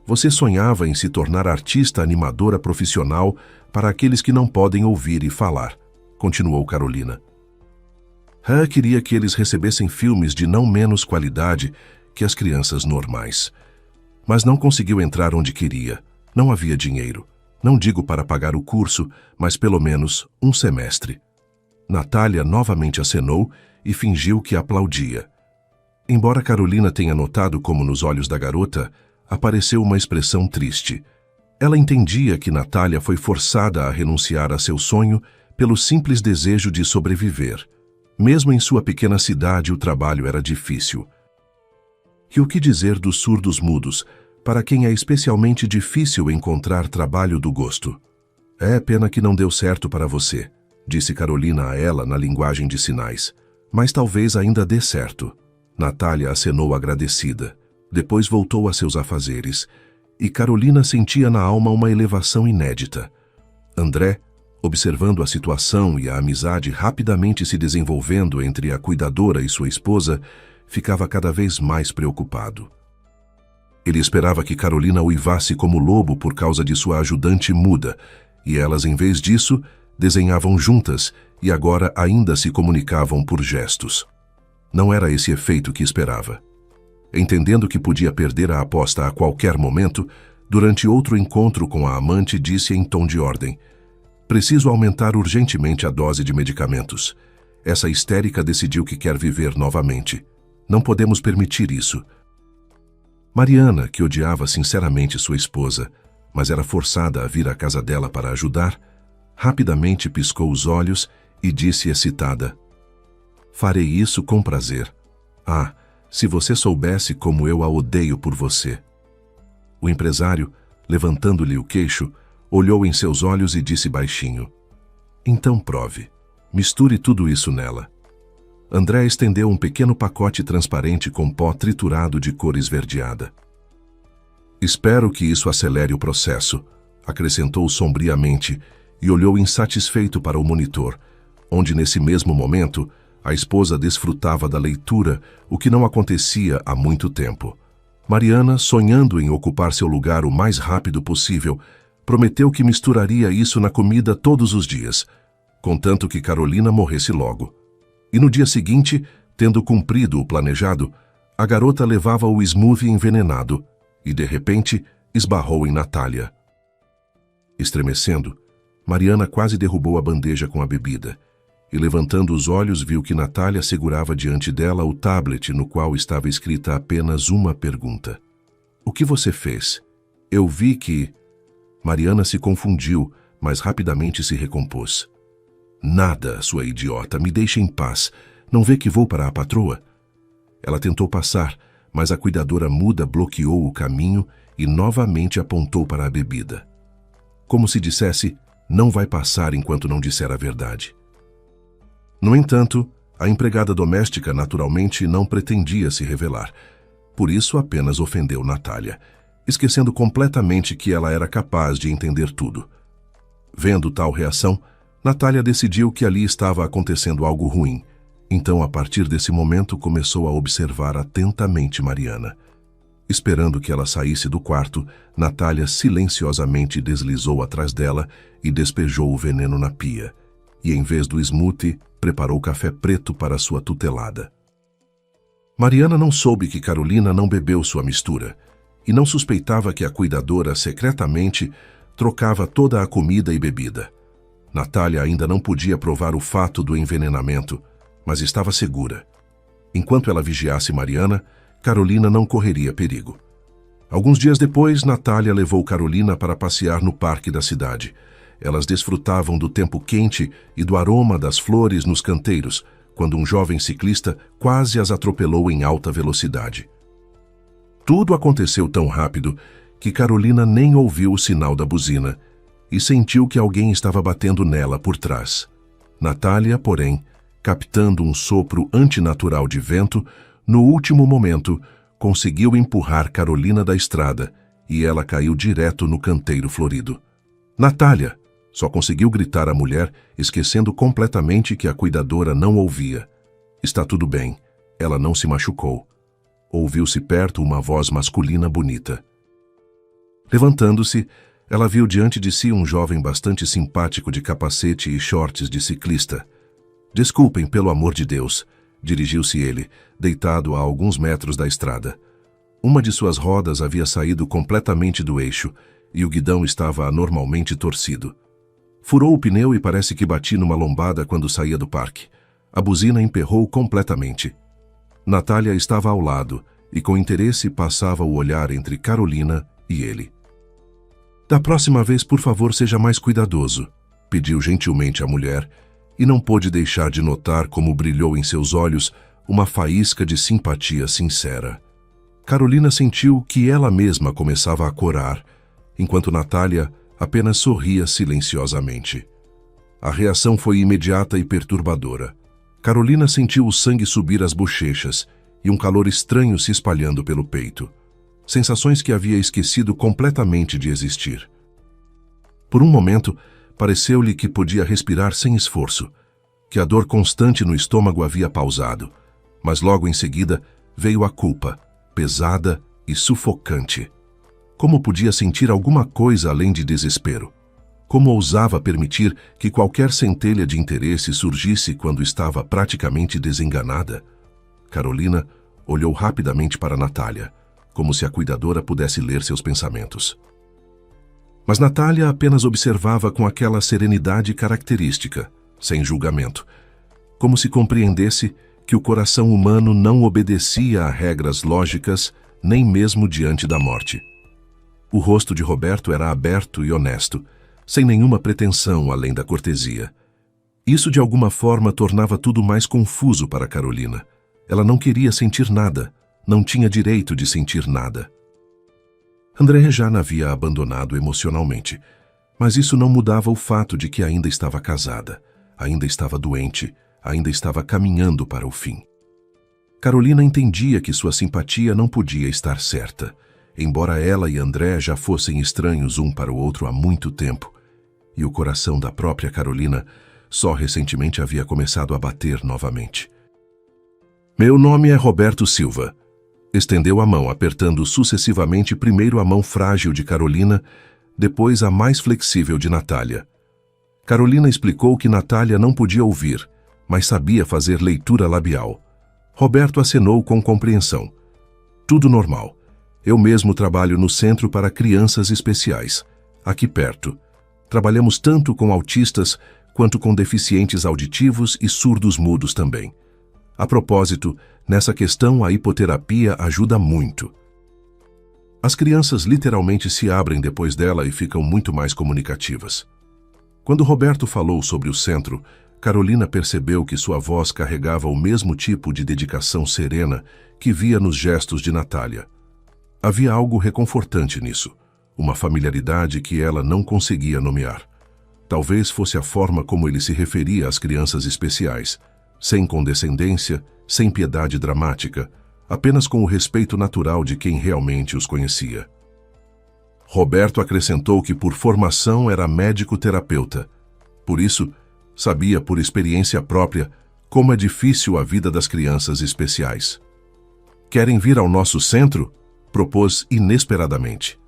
Você sonhava em se tornar artista animadora profissional para aqueles que não podem ouvir e falar, continuou Carolina. Queria que eles recebessem filmes de não menos qualidade que as crianças normais. Mas não conseguiu entrar onde queria. Não havia dinheiro. Não digo para pagar o curso, mas pelo menos um semestre. Natália novamente acenou e fingiu que aplaudia. Embora Carolina tenha notado como nos olhos da garota apareceu uma expressão triste. Ela entendia que Natália foi forçada a renunciar a seu sonho pelo simples desejo de sobreviver. Mesmo em sua pequena cidade, o trabalho era difícil. E o que dizer dos surdos-mudos, para quem é especialmente difícil encontrar trabalho do gosto? É pena que não deu certo para você, disse Carolina a ela na linguagem de sinais. Mas talvez ainda dê certo. Natália acenou agradecida. Depois voltou a seus afazeres. e Carolina sentia na alma uma elevação inédita. André, observando a situação e a amizade rapidamente se desenvolvendo entre a cuidadora e sua esposa, ficava cada vez mais preocupado. Ele esperava que Carolina uivasse como lobo por causa de sua ajudante muda, e elas, em vez disso, desenhavam juntas e agora ainda se comunicavam por gestos. Não era esse efeito que esperava. Entendendo que podia perder a aposta a qualquer momento, durante outro encontro com a amante, disse em tom de ordem: "Preciso aumentar urgentemente a dose de medicamentos. Essa histérica decidiu que quer viver novamente. Não podemos permitir isso." Mariana, que odiava sinceramente sua esposa, mas era forçada a vir à casa dela para ajudar, rapidamente piscou os olhos e disse excitada: "Farei isso com prazer. Ah, se você soubesse como eu a odeio por você." O empresário, levantando-lhe o queixo, olhou em seus olhos e disse baixinho: "Então prove. Misture tudo isso nela." André estendeu um pequeno pacote transparente com pó triturado de cor esverdeada. "Espero que isso acelere o processo", acrescentou sombriamente e olhou insatisfeito para o monitor, onde nesse mesmo momento a esposa desfrutava da leitura, o que não acontecia há muito tempo. Mariana, sonhando em ocupar seu lugar o mais rápido possível, prometeu que misturaria isso na comida todos os dias, contanto que Carolina morresse logo. E no dia seguinte, tendo cumprido o planejado, a garota levava o smoothie envenenado e, de repente, esbarrou em Natália. Estremecendo, Mariana quase derrubou a bandeja com a bebida e, levantando os olhos, viu que Natália segurava diante dela o tablet no qual estava escrita apenas uma pergunta: "O que você fez? Eu vi que..." Mariana se confundiu, mas rapidamente se recompôs. "Nada, sua idiota, me deixe em paz. Não vê que vou para a patroa?" Ela tentou passar, mas a cuidadora muda bloqueou o caminho e novamente apontou para a bebida. Como se dissesse: "Não vai passar enquanto não disser a verdade." No entanto, a empregada doméstica naturalmente não pretendia se revelar. Por isso apenas ofendeu Natália, esquecendo completamente que ela era capaz de entender tudo. Vendo tal reação, Natália decidiu que ali estava acontecendo algo ruim. Então, a partir desse momento, começou a observar atentamente Mariana. Esperando que ela saísse do quarto, Natália silenciosamente deslizou atrás dela e despejou o veneno na pia. E, em vez do smoothie, preparou café preto para sua tutelada. Mariana não soube que Carolina não bebeu sua mistura e não suspeitava que a cuidadora secretamente trocava toda a comida e bebida. Natália ainda não podia provar o fato do envenenamento, mas estava segura. Enquanto ela vigiasse Mariana, Carolina não correria perigo. Alguns dias depois, Natália levou Carolina para passear no parque da cidade. Elas desfrutavam do tempo quente e do aroma das flores nos canteiros, quando um jovem ciclista quase as atropelou em alta velocidade. Tudo aconteceu tão rápido que Carolina nem ouviu o sinal da buzina e sentiu que alguém estava batendo nela por trás. Natália, porém, captando um sopro antinatural de vento, no último momento, conseguiu empurrar Carolina da estrada e ela caiu direto no canteiro florido. "Natália!" Só conseguiu gritar a mulher, esquecendo completamente que a cuidadora não ouvia. "Está tudo bem. Ela não se machucou." Ouviu-se perto uma voz masculina bonita. Levantando-se, ela viu diante de si um jovem bastante simpático de capacete e shorts de ciclista. "Desculpem, pelo amor de Deus", dirigiu-se ele, deitado a alguns metros da estrada. Uma de suas rodas havia saído completamente do eixo e o guidão estava anormalmente torcido. Furou o pneu e parece que bati numa lombada quando saía do parque. A buzina emperrou completamente. Natália estava ao lado e com interesse passava o olhar entre Carolina e ele. "Da próxima vez, por favor, seja mais cuidadoso", pediu gentilmente a mulher, e não pôde deixar de notar como brilhou em seus olhos uma faísca de simpatia sincera. Carolina sentiu que ela mesma começava a corar, enquanto Natália apenas sorria silenciosamente. A reação foi imediata e perturbadora. Carolina sentiu o sangue subir às bochechas e um calor estranho se espalhando pelo peito. sensações que havia esquecido completamente de existir. Por um momento, pareceu-lhe que podia respirar sem esforço, que a dor constante no estômago havia pausado, mas logo em seguida veio a culpa, pesada e sufocante. Como podia sentir alguma coisa além de desespero? Como ousava permitir que qualquer centelha de interesse surgisse quando estava praticamente desenganada? Carolina olhou rapidamente para Natália, como se a cuidadora pudesse ler seus pensamentos. Mas Natália apenas observava com aquela serenidade característica, sem julgamento, como se compreendesse que o coração humano não obedecia a regras lógicas nem mesmo diante da morte. O rosto de Roberto era aberto e honesto, sem nenhuma pretensão além da cortesia. Isso de alguma forma tornava tudo mais confuso para Carolina. Ela não queria sentir nada, não tinha direito de sentir nada. André já a havia abandonado emocionalmente, mas isso não mudava o fato de que ainda estava casada, ainda estava doente, ainda estava caminhando para o fim. Carolina entendia que sua simpatia não podia estar certa, embora ela e André já fossem estranhos um para o outro há muito tempo, e o coração da própria Carolina só recentemente havia começado a bater novamente. Meu nome é Roberto Silva. Estendeu a mão, apertando sucessivamente primeiro a mão frágil de Carolina, depois a mais flexível de Natália. Carolina explicou que Natália não podia ouvir, mas sabia fazer leitura labial. Roberto acenou com compreensão. Tudo normal. Eu mesmo trabalho no Centro para Crianças Especiais, aqui perto. Trabalhamos tanto com autistas quanto com deficientes auditivos e surdos mudos também. A propósito, nessa questão a hipoterapia ajuda muito. As crianças literalmente se abrem depois dela e ficam muito mais comunicativas. Quando Roberto falou sobre o centro, Carolina percebeu que sua voz carregava o mesmo tipo de dedicação serena que via nos gestos de Natália. Havia algo reconfortante nisso, uma familiaridade que ela não conseguia nomear. Talvez fosse a forma como ele se referia às crianças especiais, sem condescendência, sem piedade dramática, apenas com o respeito natural de quem realmente os conhecia. Roberto acrescentou que por formação era médico-terapeuta. Por isso, sabia por experiência própria como é difícil a vida das crianças especiais. Querem vir ao nosso centro? Propôs inesperadamente.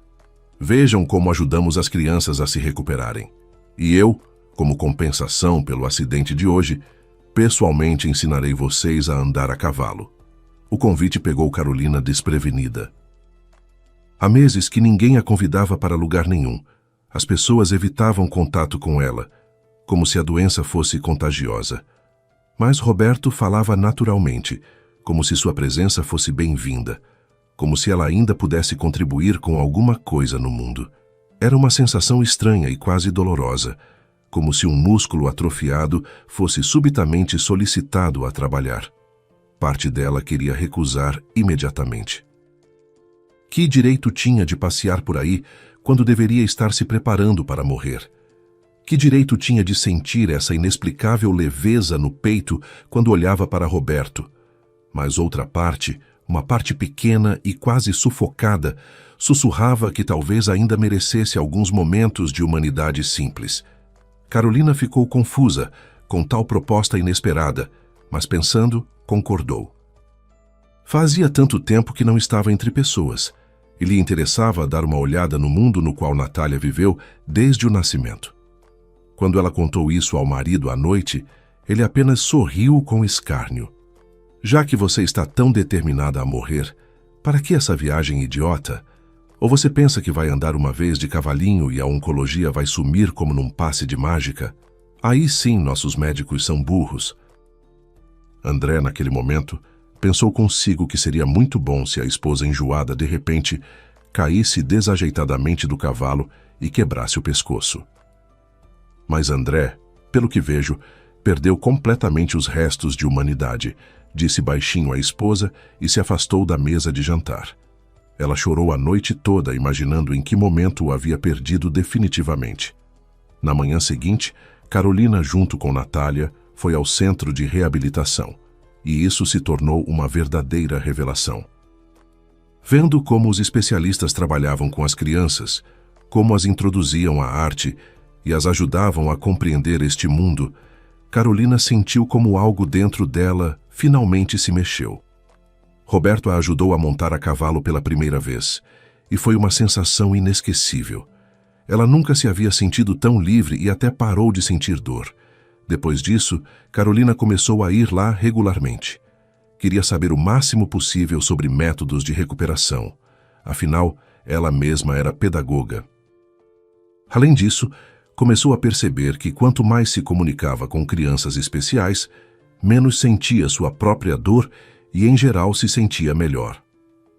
Vejam como ajudamos as crianças a se recuperarem. E eu, como compensação pelo acidente de hoje, pessoalmente ensinarei vocês a andar a cavalo. O convite pegou Carolina desprevenida. Há meses que ninguém a convidava para lugar nenhum. As pessoas evitavam contato com ela, como se a doença fosse contagiosa. Mas Roberto falava naturalmente, como se sua presença fosse bem-vinda, como se ela ainda pudesse contribuir com alguma coisa no mundo. Era uma sensação estranha e quase dolorosa, como se um músculo atrofiado fosse subitamente solicitado a trabalhar. Parte dela queria recusar imediatamente. Que direito tinha de passear por aí quando deveria estar se preparando para morrer? Que direito tinha de sentir essa inexplicável leveza no peito quando olhava para Roberto? Mas outra parte, uma parte pequena e quase sufocada, sussurrava que talvez ainda merecesse alguns momentos de humanidade simples. Carolina ficou confusa com tal proposta inesperada, mas pensando, concordou. Fazia tanto tempo que não estava entre pessoas, e lhe interessava dar uma olhada no mundo no qual Natália viveu desde o nascimento. Quando ela contou isso ao marido à noite, ele apenas sorriu com escárnio. Já que você está tão determinada a morrer, para que essa viagem idiota? Ou você pensa que vai andar uma vez de cavalinho e a oncologia vai sumir como num passe de mágica? Aí sim nossos médicos são burros. André, naquele momento, pensou consigo que seria muito bom se a esposa enjoada, de repente, caísse desajeitadamente do cavalo e quebrasse o pescoço. Mas André, pelo que vejo, perdeu completamente os restos de humanidade, disse baixinho à esposa e se afastou da mesa de jantar. Ela chorou a noite toda, imaginando em que momento o havia perdido definitivamente. Na manhã seguinte, Carolina, junto com Natália, foi ao centro de reabilitação, e isso se tornou uma verdadeira revelação. Vendo como os especialistas trabalhavam com as crianças, como as introduziam à arte e as ajudavam a compreender este mundo, Carolina sentiu como algo dentro dela finalmente se mexeu. Roberto a ajudou a montar a cavalo pela primeira vez, e foi uma sensação inesquecível. Ela nunca se havia sentido tão livre e até parou de sentir dor. Depois disso, Carolina começou a ir lá regularmente. Queria saber o máximo possível sobre métodos de recuperação. Afinal, ela mesma era pedagoga. Além disso, começou a perceber que quanto mais se comunicava com crianças especiais, menos sentia sua própria dor e, em geral, se sentia melhor.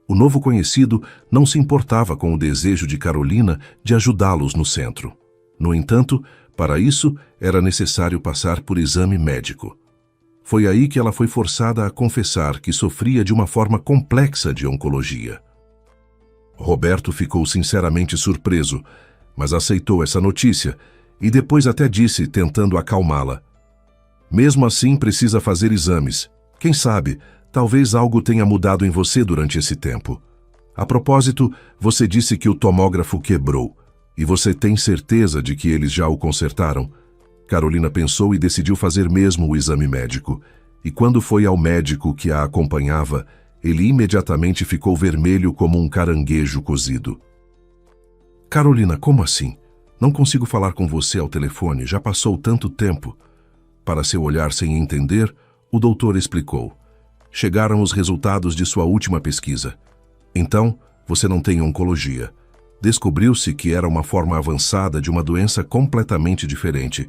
O novo conhecido não se importava com o desejo de Carolina de ajudá-los no centro. No entanto, para isso, era necessário passar por exame médico. Foi aí que ela foi forçada a confessar que sofria de uma forma complexa de oncologia. Roberto ficou sinceramente surpreso, mas aceitou essa notícia e depois até disse, tentando acalmá-la: "Mesmo assim, precisa fazer exames. Quem sabe, talvez algo tenha mudado em você durante esse tempo. A propósito, você disse que o tomógrafo quebrou. E você tem certeza de que eles já o consertaram?" Carolina pensou e decidiu fazer mesmo o exame médico. E quando foi ao médico que a acompanhava, ele imediatamente ficou vermelho como um caranguejo cozido. "Carolina, como assim? Não consigo falar com você ao telefone, já passou tanto tempo." Para seu olhar sem entender, o doutor explicou: "Chegaram os resultados de sua última pesquisa. Então, você não tem oncologia. Descobriu-se que era uma forma avançada de uma doença completamente diferente,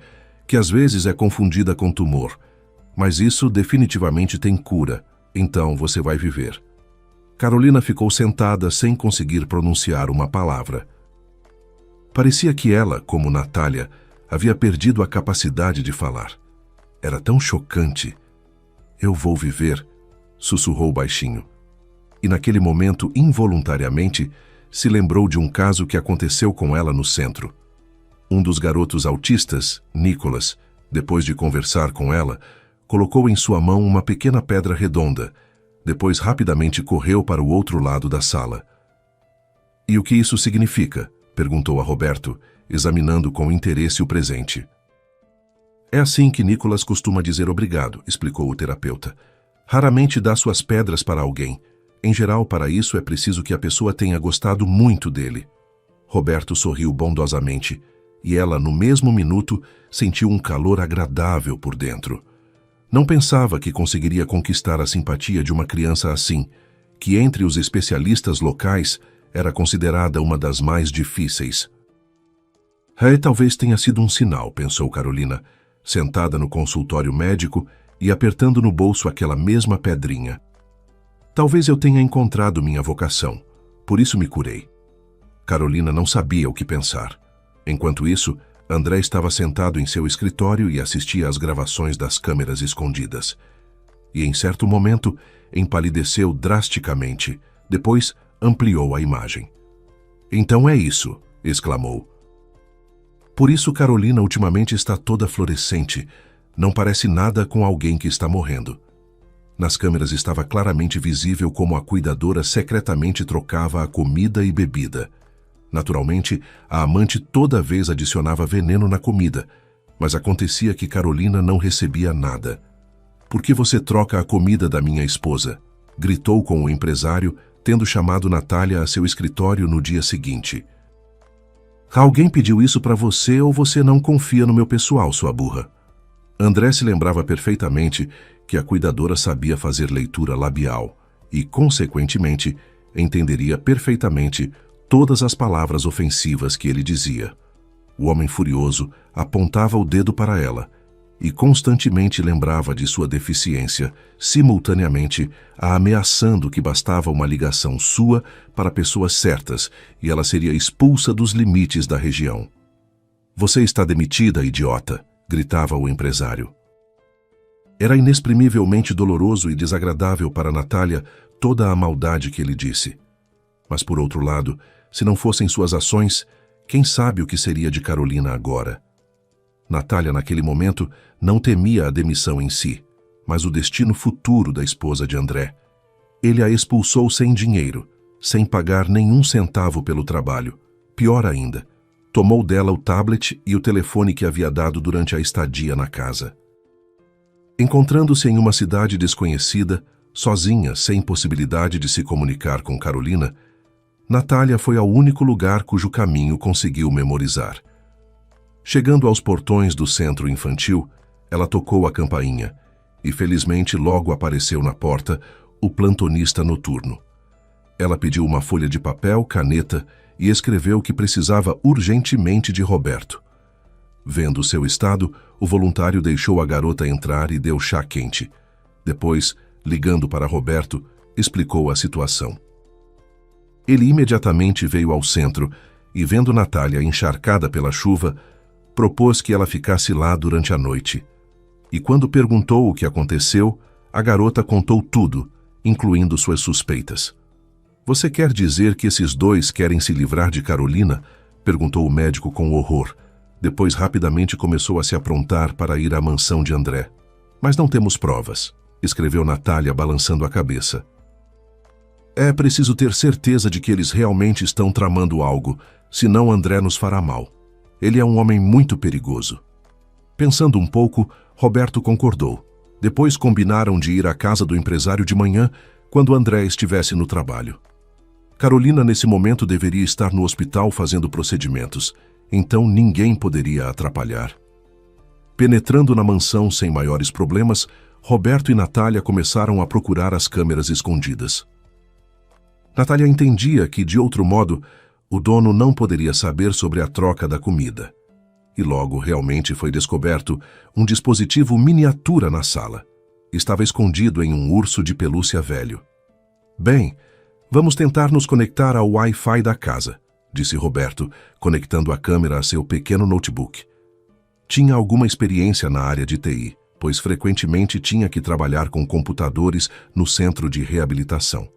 que às vezes é confundida com tumor. Mas isso definitivamente tem cura, então você vai viver." Carolina ficou sentada sem conseguir pronunciar uma palavra. Parecia que ela, como Natália, havia perdido a capacidade de falar. Era tão chocante. "Eu vou viver", sussurrou baixinho. E naquele momento, involuntariamente, se lembrou de um caso que aconteceu com ela no centro. Um dos garotos autistas, Nicholas, depois de conversar com ela, colocou em sua mão uma pequena pedra redonda, depois rapidamente correu para o outro lado da sala. "E o que isso significa?" perguntou a Roberto, examinando com interesse o presente. "É assim que Nicholas costuma dizer obrigado", explicou o terapeuta. "Raramente dá suas pedras para alguém. Em geral, para isso é preciso que a pessoa tenha gostado muito dele." Roberto sorriu bondosamente, e ela, no mesmo minuto, sentiu um calor agradável por dentro. Não pensava que conseguiria conquistar a simpatia de uma criança assim, que entre os especialistas locais era considerada uma das mais difíceis. Talvez tenha sido um sinal, pensou Carolina, sentada no consultório médico e apertando no bolso aquela mesma pedrinha. Talvez eu tenha encontrado minha vocação, por isso me curei. Carolina não sabia o que pensar. Enquanto isso, André estava sentado em seu escritório e assistia às gravações das câmeras escondidas. E em certo momento, empalideceu drasticamente, depois ampliou a imagem. "Então é isso", exclamou. "Por isso Carolina ultimamente está toda fluorescente. Não parece nada com alguém que está morrendo." Nas câmeras estava claramente visível como a cuidadora secretamente trocava a comida e bebida. Naturalmente, a amante toda vez adicionava veneno na comida, mas acontecia que Carolina não recebia nada. "Por que você troca a comida da minha esposa?" gritou com o empresário, tendo chamado Natália a seu escritório no dia seguinte. "Alguém pediu isso para você ou você não confia no meu pessoal, sua burra?" André se lembrava perfeitamente que a cuidadora sabia fazer leitura labial e, consequentemente, entenderia perfeitamente todas as palavras ofensivas que ele dizia. O homem furioso apontava o dedo para ela e constantemente lembrava de sua deficiência, simultaneamente a ameaçando que bastava uma ligação sua para pessoas certas e ela seria expulsa dos limites da região. "Você está demitida, idiota", gritava o empresário. Era inexprimivelmente doloroso e desagradável para Natália toda a maldade que ele disse. Mas, por outro lado, se não fossem suas ações, quem sabe o que seria de Carolina agora? Natália, naquele momento, não temia a demissão em si, mas o destino futuro da esposa de André. Ele a expulsou sem dinheiro, sem pagar nenhum centavo pelo trabalho. Pior ainda, tomou dela o tablet e o telefone que havia dado durante a estadia na casa. Encontrando-se em uma cidade desconhecida, sozinha, sem possibilidade de se comunicar com Carolina, Natália foi ao único lugar cujo caminho conseguiu memorizar. Chegando aos portões do centro infantil, ela tocou a campainha e, felizmente, logo apareceu na porta o plantonista noturno. Ela pediu uma folha de papel, caneta e escreveu que precisava urgentemente de Roberto. Vendo seu estado, o voluntário deixou a garota entrar e deu chá quente. Depois, ligando para Roberto, explicou a situação. Ele imediatamente veio ao centro e, vendo Natália encharcada pela chuva, propôs que ela ficasse lá durante a noite. E quando perguntou o que aconteceu, a garota contou tudo, incluindo suas suspeitas. "Você quer dizer que esses dois querem se livrar de Carolina?" perguntou o médico com horror. Depois rapidamente começou a se aprontar para ir à mansão de André. "Mas não temos provas", escreveu Natália balançando a cabeça. "É preciso ter certeza de que eles realmente estão tramando algo, senão André nos fará mal. Ele é um homem muito perigoso." Pensando um pouco, Roberto concordou. Depois combinaram de ir à casa do empresário de manhã, quando André estivesse no trabalho. Carolina, nesse momento, deveria estar no hospital fazendo procedimentos, então ninguém poderia atrapalhar. Penetrando na mansão sem maiores problemas, Roberto e Natália começaram a procurar as câmeras escondidas. Natália entendia que, de outro modo, o dono não poderia saber sobre a troca da comida. E logo realmente foi descoberto um dispositivo miniatura na sala. Estava escondido em um urso de pelúcia velho. "Bem, vamos tentar nos conectar ao Wi-Fi da casa", disse Roberto, conectando a câmera a seu pequeno notebook. Tinha alguma experiência na área de TI, pois frequentemente tinha que trabalhar com computadores no centro de reabilitação.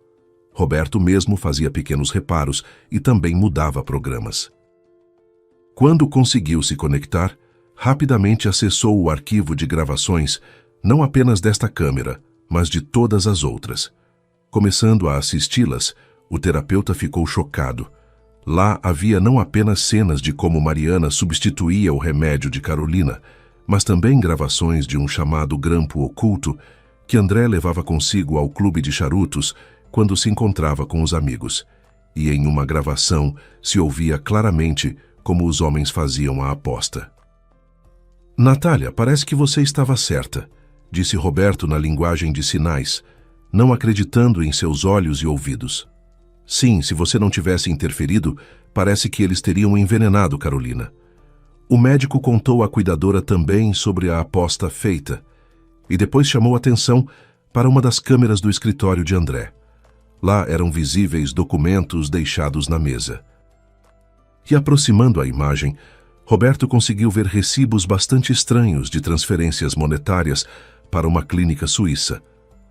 Roberto mesmo fazia pequenos reparos e também mudava programas. Quando conseguiu se conectar, rapidamente acessou o arquivo de gravações, não apenas desta câmera, mas de todas as outras. Começando a assisti-las, o terapeuta ficou chocado. Lá havia não apenas cenas de como Mariana substituía o remédio de Carolina, mas também gravações de um chamado grampo oculto que André levava consigo ao clube de charutos quando se encontrava com os amigos. E em uma gravação se ouvia claramente como os homens faziam a aposta. "Natália, parece que você estava certa", disse Roberto na linguagem de sinais, não acreditando em seus olhos e ouvidos. "Sim, se você não tivesse interferido, parece que eles teriam envenenado Carolina." O médico contou à cuidadora também sobre a aposta feita e depois chamou atenção para uma das câmeras do escritório de André. Lá eram visíveis documentos deixados na mesa. E aproximando a imagem, Roberto conseguiu ver recibos bastante estranhos de transferências monetárias para uma clínica suíça.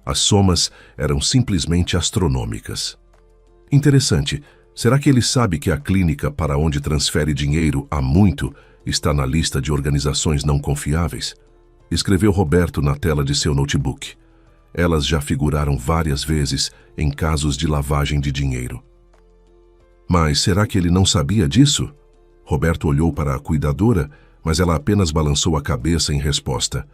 As somas eram simplesmente astronômicas. Interessante, será que ele sabe que a clínica para onde transfere dinheiro há muito está na lista de organizações não confiáveis? Escreveu Roberto na tela de seu notebook. Elas já figuraram várias vezes em casos de lavagem de dinheiro. Mas será que ele não sabia disso? Roberto olhou para a cuidadora, mas ela apenas balançou a cabeça em resposta.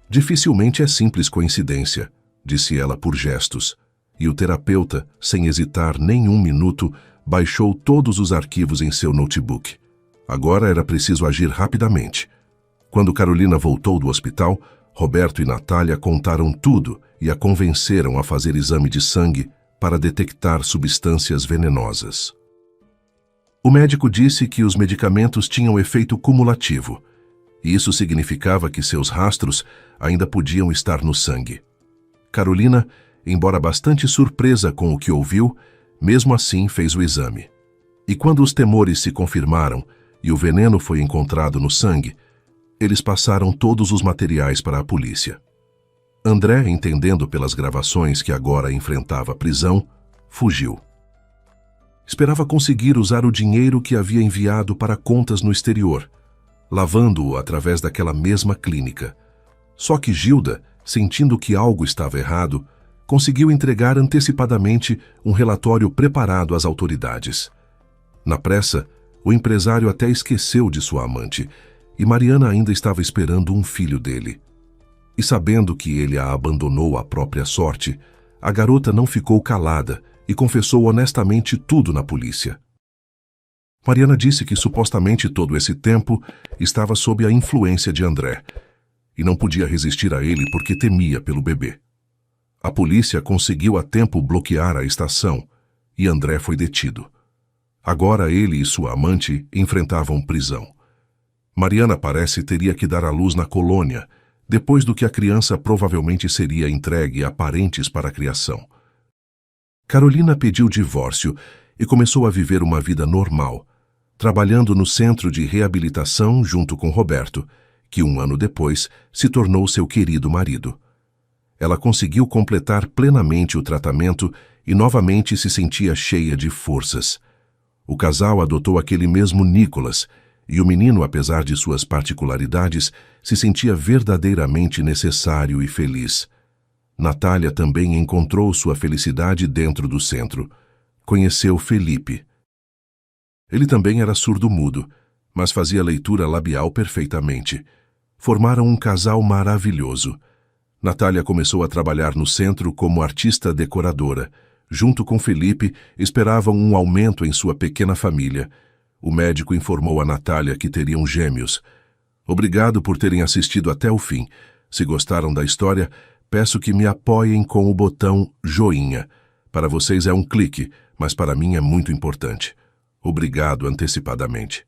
"Dificilmente é simples coincidência", disse ela por gestos. E o terapeuta, sem hesitar nem um minuto, baixou todos os arquivos em seu notebook. Agora era preciso agir rapidamente. Quando Carolina voltou do hospital, Roberto e Natália contaram tudo e a convenceram a fazer exame de sangue para detectar substâncias venenosas. O médico disse que os medicamentos tinham efeito cumulativo, e isso significava que seus rastros ainda podiam estar no sangue. Carolina, embora bastante surpresa com o que ouviu, mesmo assim fez o exame. E quando os temores se confirmaram e o veneno foi encontrado no sangue, eles passaram todos os materiais para a polícia. André, entendendo pelas gravações que agora enfrentava prisão, fugiu. Esperava conseguir usar o dinheiro que havia enviado para contas no exterior, lavando-o através daquela mesma clínica. Só que Gilda, sentindo que algo estava errado, conseguiu entregar antecipadamente um relatório preparado às autoridades. Na pressa, o empresário até esqueceu de sua amante, e Mariana ainda estava esperando um filho dele. E sabendo que ele a abandonou à própria sorte, a garota não ficou calada e confessou honestamente tudo na polícia. Mariana disse que supostamente todo esse tempo estava sob a influência de André e não podia resistir a ele porque temia pelo bebê. A polícia conseguiu a tempo bloquear a estação e André foi detido. Agora ele e sua amante enfrentavam prisão. Mariana parece teria que dar à luz na colônia, depois do que a criança provavelmente seria entregue a parentes para a criação. Carolina pediu divórcio e começou a viver uma vida normal, trabalhando no centro de reabilitação junto com Roberto, que 1 ano depois se tornou seu querido marido. Ela conseguiu completar plenamente o tratamento e novamente se sentia cheia de forças. O casal adotou aquele mesmo Nicolas, e o menino, apesar de suas particularidades, se sentia verdadeiramente necessário e feliz. Natália também encontrou sua felicidade dentro do centro. Conheceu Felipe. Ele também era surdo-mudo, mas fazia leitura labial perfeitamente. Formaram um casal maravilhoso. Natália começou a trabalhar no centro como artista decoradora. Junto com Felipe, esperavam um aumento em sua pequena família. O médico informou a Natália que teriam gêmeos. Obrigado por terem assistido até o fim. Se gostaram da história, peço que me apoiem com o botão joinha. Para vocês é um clique, mas para mim é muito importante. Obrigado antecipadamente.